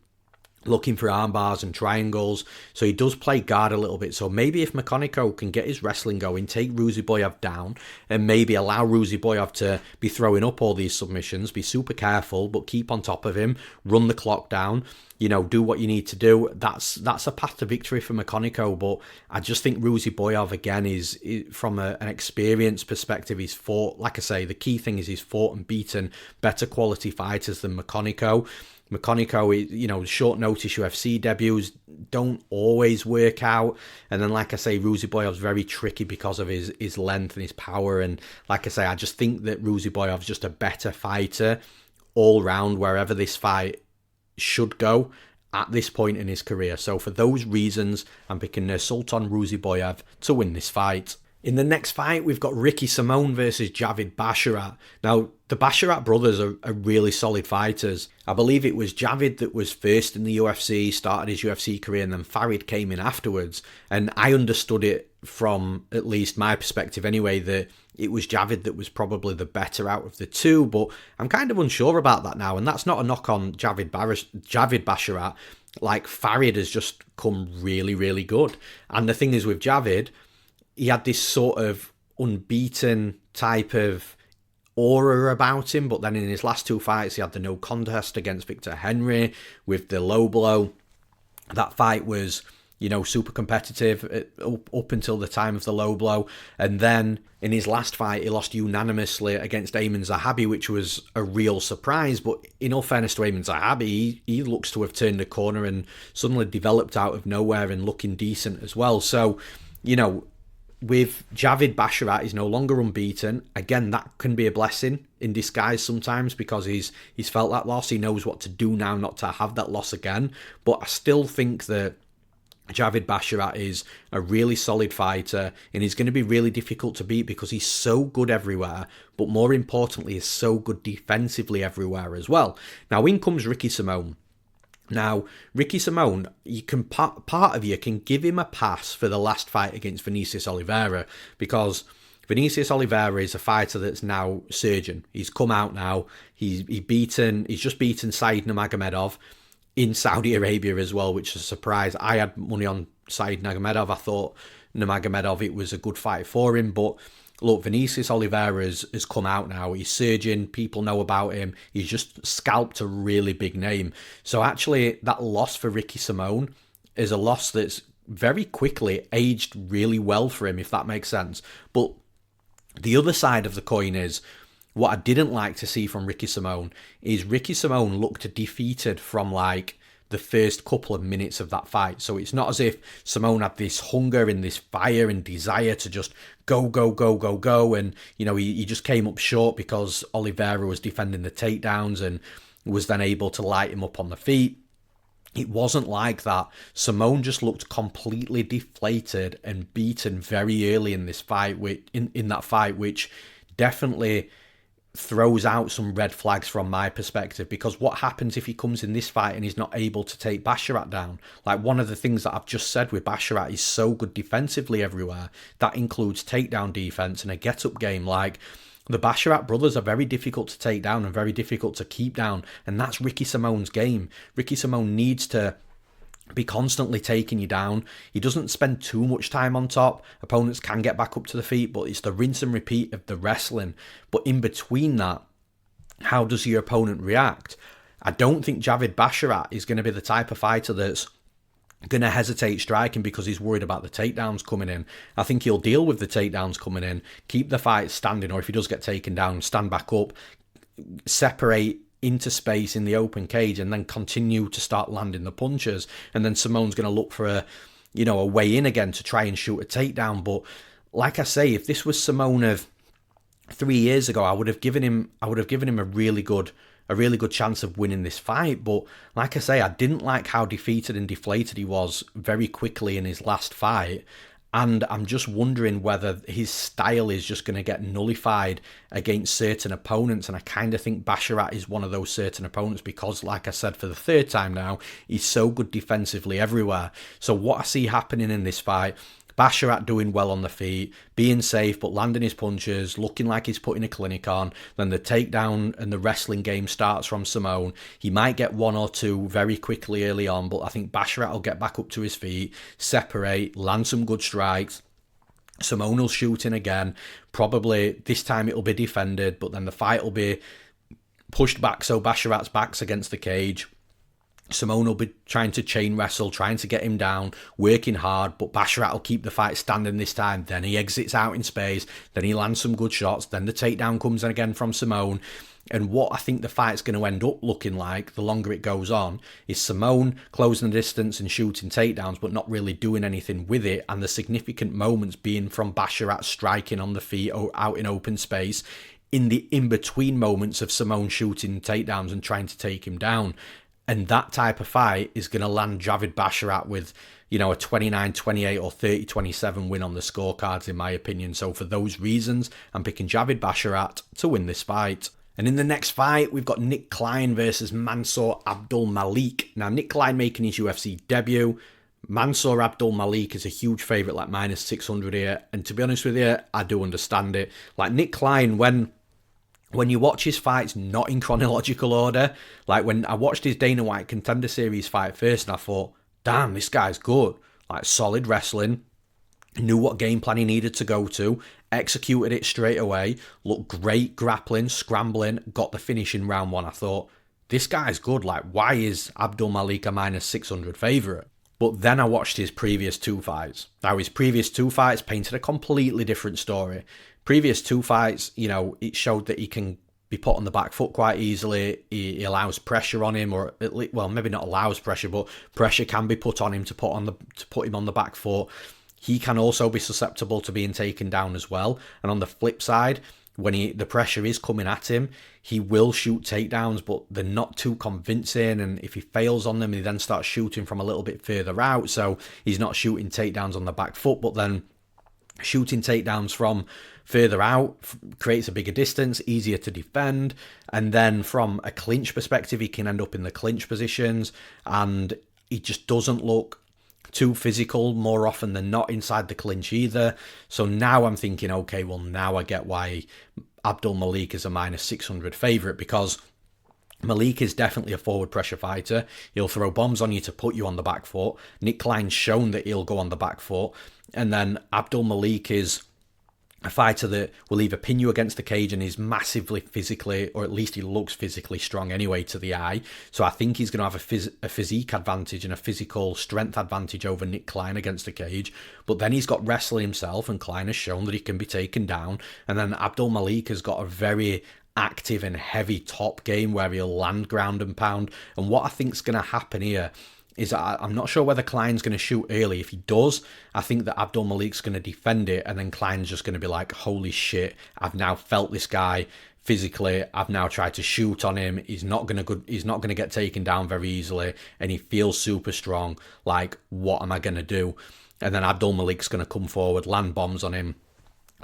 looking for arm bars and triangles. So he does play guard a little bit. So maybe if McConico can get his wrestling going, take Ruziboev down, and maybe allow Ruziboev to be throwing up all these submissions, be super careful, but keep on top of him, run the clock down, do what you need to do. That's a path to victory for McConico. But I just think Ruziboev, again, is from an experience perspective, he's fought, like I say, the key thing is he's fought and beaten better quality fighters than McConico. McConico, short notice UFC debuts don't always work out. And then, like I say, Ruziboev's very tricky because of his length and his power. And like I say, I just think that Ruziboev's just a better fighter all round wherever this fight should go at this point in his career. So for those reasons, I'm picking Nursulton Ruziboev to win this fight. In the next fight, we've got Ricky Simón versus Javid Basharat. Now, the Basharat brothers are really solid fighters. I believe it was Javid that was first in the UFC, started his UFC career, and then Farid came in afterwards. And I understood it from, at least my perspective anyway, that it was Javid that was probably the better out of the two, but I'm kind of unsure about that now. And that's not a knock on Javid Basharat. Like, Farid has just come really, really good. And the thing is with Javid, he had this sort of unbeaten type of aura about him, but then in his last two fights, he had the no contest against Victor Henry with the low blow. That fight was, super competitive up until the time of the low blow. And then in his last fight, he lost unanimously against Ayman Zahabi, which was a real surprise. But in all fairness to Ayman Zahabi, he looks to have turned a corner and suddenly developed out of nowhere and looking decent as well. So, with Javid Basharat, he's no longer unbeaten. Again, that can be a blessing in disguise sometimes because he's felt that loss. He knows what to do now not to have that loss again. But I still think that Javid Basharat is a really solid fighter and he's going to be really difficult to beat because he's so good everywhere, but more importantly, he's so good defensively everywhere as well. Now, in comes Ricky Simón. Now, Ricky Simón, part of you can give him a pass for the last fight against Vinicius Oliveira because Vinicius Oliveira is a fighter that's now surging. He's come out now. He's just beaten Said Nurmagomedov in Saudi Arabia as well, which is a surprise. I had money on Said Nurmagomedov. I thought Nurmagomedov, it was a good fight for him, but look, Vinicius Oliveira has come out now. He's surging. People know about him. He's just scalped a really big name. So actually, that loss for Ricky Simón is a loss that's very quickly aged really well for him, if that makes sense. But the other side of the coin is, what I didn't like to see from Ricky Simón is Ricky Simón looked defeated from the first couple of minutes of that fight. So it's not as if Simón had this hunger and this fire and desire to just go. And, he just came up short because Oliveira was defending the takedowns and was then able to light him up on the feet. It wasn't like that. Simón just looked completely deflated and beaten very early in this fight, in that fight, which definitely throws out some red flags from my perspective, because what happens if he comes in this fight and he's not able to take Basharat down? One of the things that I've just said with Basharat, is so good defensively everywhere. That includes takedown defense and a get-up game. The Basharat brothers are very difficult to take down and very difficult to keep down, and that's Ricky Simón's game. Ricky Simón needs to be constantly taking you down. He doesn't spend too much time on top. Opponents can get back up to the feet, but it's the rinse and repeat of the wrestling. But in between that, how does your opponent react? I don't think Javid Basharat is going to be the type of fighter that's going to hesitate striking because he's worried about the takedowns coming in. I think he'll deal with the takedowns coming in, keep the fight standing, or if he does get taken down, stand back up, separate into space in the open cage, and then continue to start landing the punches. And then Simón's going to look for a way in again to try and shoot a takedown. But like I say, if this was Simón of 3 years ago, I would have given him a really good chance of winning this fight. But like I say, I didn't like how defeated and deflated he was very quickly in his last fight. And I'm just wondering whether his style is just going to get nullified against certain opponents. And I kind of think Basharat is one of those certain opponents because, like I said, for the third time now, he's so good defensively everywhere. So what I see happening in this fight, Basharat doing well on the feet, being safe but landing his punches, looking like he's putting a clinic on. Then the takedown and the wrestling game starts from Simón. He might get one or two very quickly early on, but I think Basharat will get back up to his feet, separate, land some good strikes. Simón will shoot in again. Probably this time it'll be defended, but then the fight will be pushed back so Basharat's back's against the cage. Simón will be trying to chain wrestle, trying to get him down, working hard, but Basharat will keep the fight standing this time. Then he exits out in space, then he lands some good shots, then the takedown comes in again from Simón. And what I think the fight's going to end up looking like, the longer it goes on, is Simón closing the distance and shooting takedowns, but not really doing anything with it, and the significant moments being from Basharat striking on the feet or out in open space, in the in-between moments of Simón shooting takedowns and trying to take him down. And that type of fight is going to land Javid Basharat with, a 29-28 or 30-27 win on the scorecards, in my opinion. So for those reasons, I'm picking Javid Basharat to win this fight. And in the next fight, we've got Nick Klein versus Mansur Abdul-Malik. Now, Nick Klein making his UFC debut. Mansur Abdul-Malik is a huge favourite, like minus 600 here. And to be honest with you, I do understand it. Like Nick Klein, when you watch his fights not in chronological order, like when I watched his Dana White Contender Series fight first, and I thought, damn, this guy's good. Like solid wrestling, knew what game plan he needed to go to, executed it straight away, looked great grappling, scrambling, got the finish in round one. I thought, this guy's good. Like, why is Abdul-Malik a minus 600 favourite? But then I watched his previous two fights. Now, his previous two fights painted a completely different story. Previous two fights, it showed that he can be put on the back foot quite easily. He allows pressure on him, or at least, well, maybe not allows pressure, but pressure can be put on him to put him on the back foot. He can also be susceptible to being taken down as well. And on the flip side, when the pressure is coming at him, he will shoot takedowns, but they're not too convincing. And if he fails on them, he then starts shooting from a little bit further out. So he's not shooting takedowns on the back foot, but then shooting takedowns from further out creates a bigger distance, easier to defend. And then from a clinch perspective, he can end up in the clinch positions, and he just doesn't look too physical more often than not inside the clinch either. So now I'm thinking, okay, well, now I get why Abdul-Malik is a minus 600 favourite, because Malik is definitely a forward pressure fighter. He'll throw bombs on you to put you on the back foot. Nick Klein's shown that he'll go on the back foot. And then Abdul-Malik is a fighter that will either pin you against the cage and is massively physically, or at least he looks physically strong anyway to the eye. So I think he's going to have a physique advantage and a physical strength advantage over Nick Klein against the cage. But then he's got wrestling himself, and Klein has shown that he can be taken down. And then Abdul-Malik has got a very active and heavy top game where he'll land ground and pound. And what I think is going to happen here is I'm not sure whether Klein's going to shoot early. If he does, I think that Abdul-Malik's going to defend it, and then Klein's just going to be like, holy shit, I've now felt this guy physically. I've now tried to shoot on him. He's not going to get taken down very easily, and he feels super strong. Like, what am I going to do? And then Abdul-Malik's going to come forward, land bombs on him,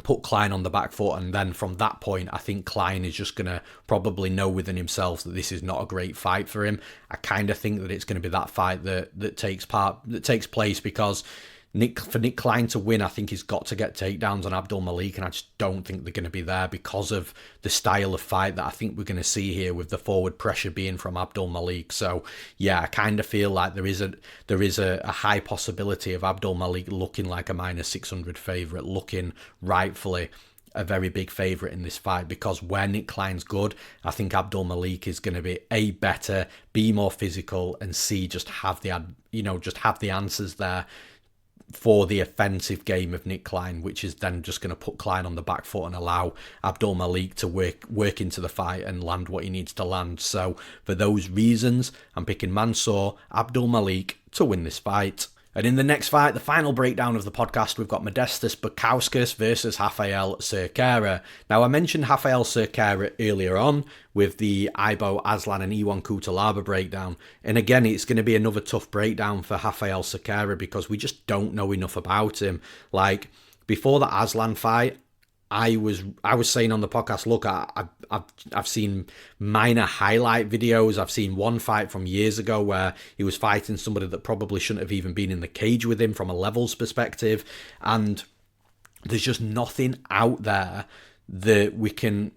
put Klein on the back foot, and then from that point, I think Klein is just going to probably know within himself that this is not a great fight for him. I kind of think that it's going to be that fight that takes place, because for Nick Klein to win, I think he's got to get takedowns on Abdul-Malik, and I just don't think they're going to be there because of the style of fight that I think we're going to see here, with the forward pressure being from Abdul-Malik. So yeah, I kind of feel like there is a high possibility of Abdul-Malik looking like a minus 600 favourite, looking rightfully a very big favourite in this fight, because where Nick Klein's good, I think Abdul-Malik is going to be A, better, B, more physical, and C, just have the answers there for the offensive game of Nick Klein, which is then just going to put Klein on the back foot and allow Abdul-Malik to work into the fight and land what he needs to land. So for those reasons, I'm picking Mansur Abdul-Malik to win this fight. And in the next fight, the final breakdown of the podcast, we've got Modestas Bukauskas versus Raffael Cerqueira. Now, I mentioned Raffael Cerqueira earlier on with the Ibo Aslan and E1 Cutelaba breakdown. And again, it's going to be another tough breakdown for Raffael Cerqueira, because we just don't know enough about him. Like, before the Aslan fight, I was saying on the podcast, look, I've seen minor highlight videos. I've seen one fight from years ago where he was fighting somebody that probably shouldn't have even been in the cage with him from a levels perspective, and there's just nothing out there that we can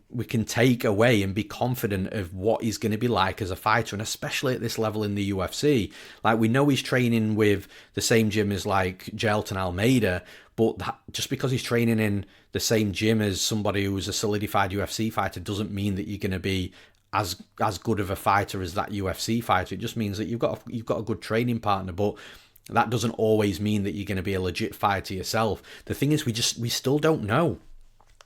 take away and be confident of what he's going to be like as a fighter, and especially at this level in the UFC. Like, we know he's training with the same gym as like Jailton Almeida, but just because he's training in the same gym as somebody who's a solidified UFC fighter doesn't mean that you're going to be as good of a fighter as that UFC fighter. It just means that you've got a good training partner, but that doesn't always mean that you're going to be a legit fighter yourself. The thing is, we still don't know.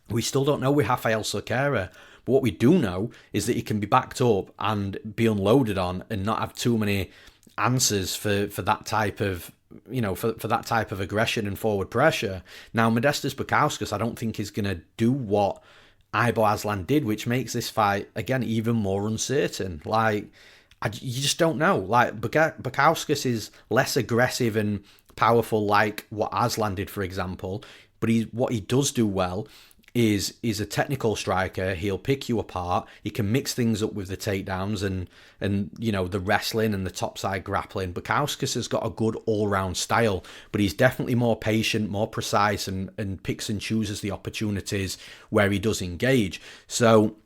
We still don't know with Raffael Cerqueira. But what we do know is that he can be backed up and be unloaded on and not have too many answers for that type of, for that type of aggression and forward pressure. Now, Modestas Bukauskas, I don't think is going to do what Ibo Aslan did, which makes this fight, again, even more uncertain. Like, you just don't know. Like, Bukauskas is less aggressive and powerful, like what Aslan did, for example. But what he does do well is a technical striker. He'll pick you apart. He can mix things up with the takedowns and the wrestling and the topside grappling. Bukauskas has got a good all-round style, but he's definitely more patient, more precise, and picks and chooses the opportunities where he does engage. So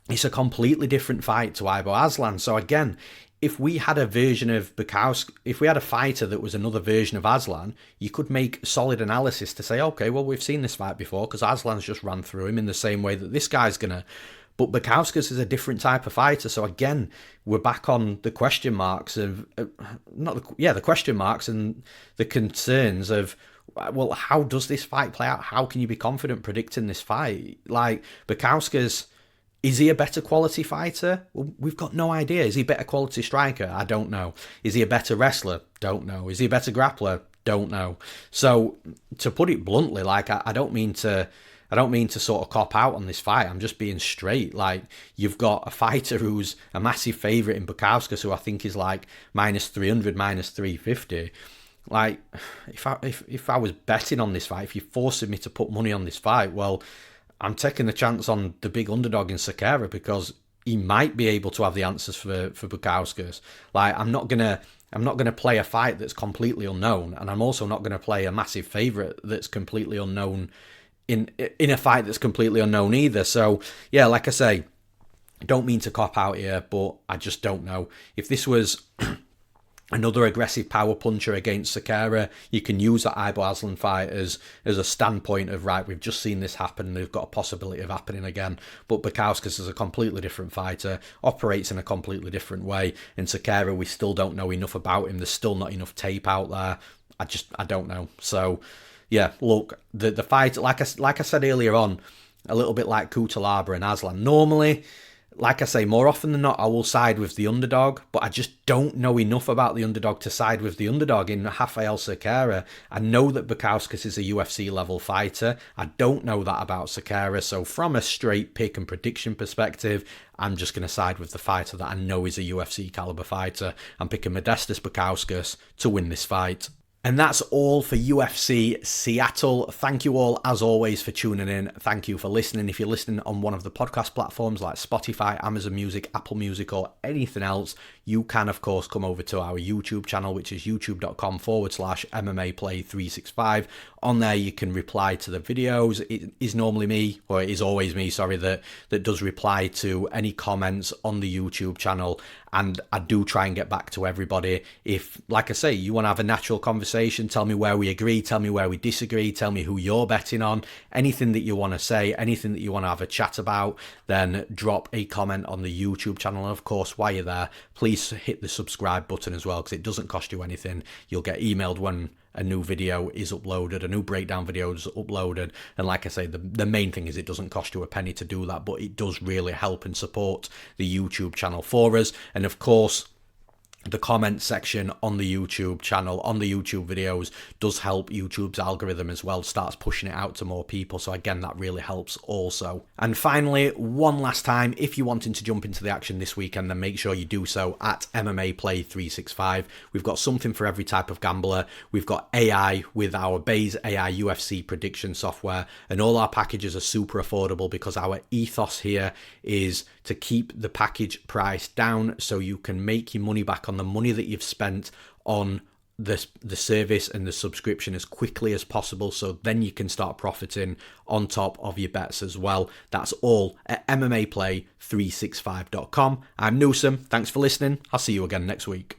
it's a completely different fight to Ibo Aslan. So again, if we had a version of Bukauskas, if we had a fighter that was another version of Aslan, you could make solid analysis to say, okay, well, we've seen this fight before because Aslan's just ran through him in the same way that this guy's gonna. But Bukauskas is a different type of fighter. So again, we're back on the question marks of the question marks and the concerns of, well, how does this fight play out? How can you be confident predicting this fight? Like, Bukauskas, is he a better quality fighter? Well, we've got no idea. Is he a better quality striker? I don't know. Is he a better wrestler? Don't know. Is he a better grappler? Don't know. So, to put it bluntly, like, I don't mean to sort of cop out on this fight. I'm just being straight. Like, you've got a fighter who's a massive favourite in Bukauskas, who I think is like -300, -350. Like, if I was betting on this fight, if you're forcing me to put money on this fight, well, I'm taking the chance on the big underdog in Cerqueira because he might be able to have the answers for Bukauskas. Like, I'm not gonna play a fight that's completely unknown, and I'm also not gonna play a massive favourite that's completely unknown in a fight that's completely unknown either. So yeah, like I say, I don't mean to cop out here, but I just don't know. If this was another aggressive power puncher against Cerqueira, you can use that Ibo Aslan fight as a standpoint of, right, we've just seen this happen, they've got a possibility of happening again. But Bukauskas is a completely different fighter, operates in a completely different way. In Cerqueira, we still don't know enough about him. There's still not enough tape out there. I don't know. So yeah, look, the fight, like I said earlier on, a little bit like Cutelaba and Aslan. Normally, like I say, more often than not, I will side with the underdog, but I just don't know enough about the underdog to side with the underdog in Raffael Cerqueira. I know that Bukauskas is a UFC level fighter. I don't know that about Cerqueira. So from a straight pick and prediction perspective, I'm just going to side with the fighter that I know is a UFC caliber fighter. I'm picking Modestas Bukauskas to win this fight. And that's all for UFC Seattle. Thank you all, as always, for tuning in. Thank you for listening. If you're listening on one of the podcast platforms like Spotify, Amazon Music, Apple Music, or anything else, you can, of course, come over to our YouTube channel, which is youtube.com/MMA Play 365. On there, you can reply to the videos. It is normally me, or it is always me, sorry, that does reply to any comments on the YouTube channel. And I do try and get back to everybody. If, like I say, you want to have a natural conversation, tell me where we agree, tell me where we disagree, tell me who you're betting on, anything that you want to say, anything that you want to have a chat about, then drop a comment on the YouTube channel. And of course, while you're there, please hit the subscribe button as well, because it doesn't cost you anything. You'll get emailed when a new video is uploaded, a new breakdown video is uploaded. And like I say, the main thing is it doesn't cost you a penny to do that, but it does really help and support the YouTube channel for us. And of course, the comment section on the YouTube channel, on the YouTube videos, does help YouTube's algorithm as well, starts pushing it out to more people. So again, that really helps also. And finally, one last time, if you're wanting to jump into the action this weekend, then make sure you do so at MMA Play 365. We've got something for every type of gambler. We've got AI with our Bayes AI UFC prediction software, and all our packages are super affordable because our ethos here is to keep the package price down so you can make your money back on the money that you've spent on the service and the subscription as quickly as possible, so then you can start profiting on top of your bets as well. That's all at MMAplay365.com. I'm Newsome. Thanks for listening. I'll see you again next week.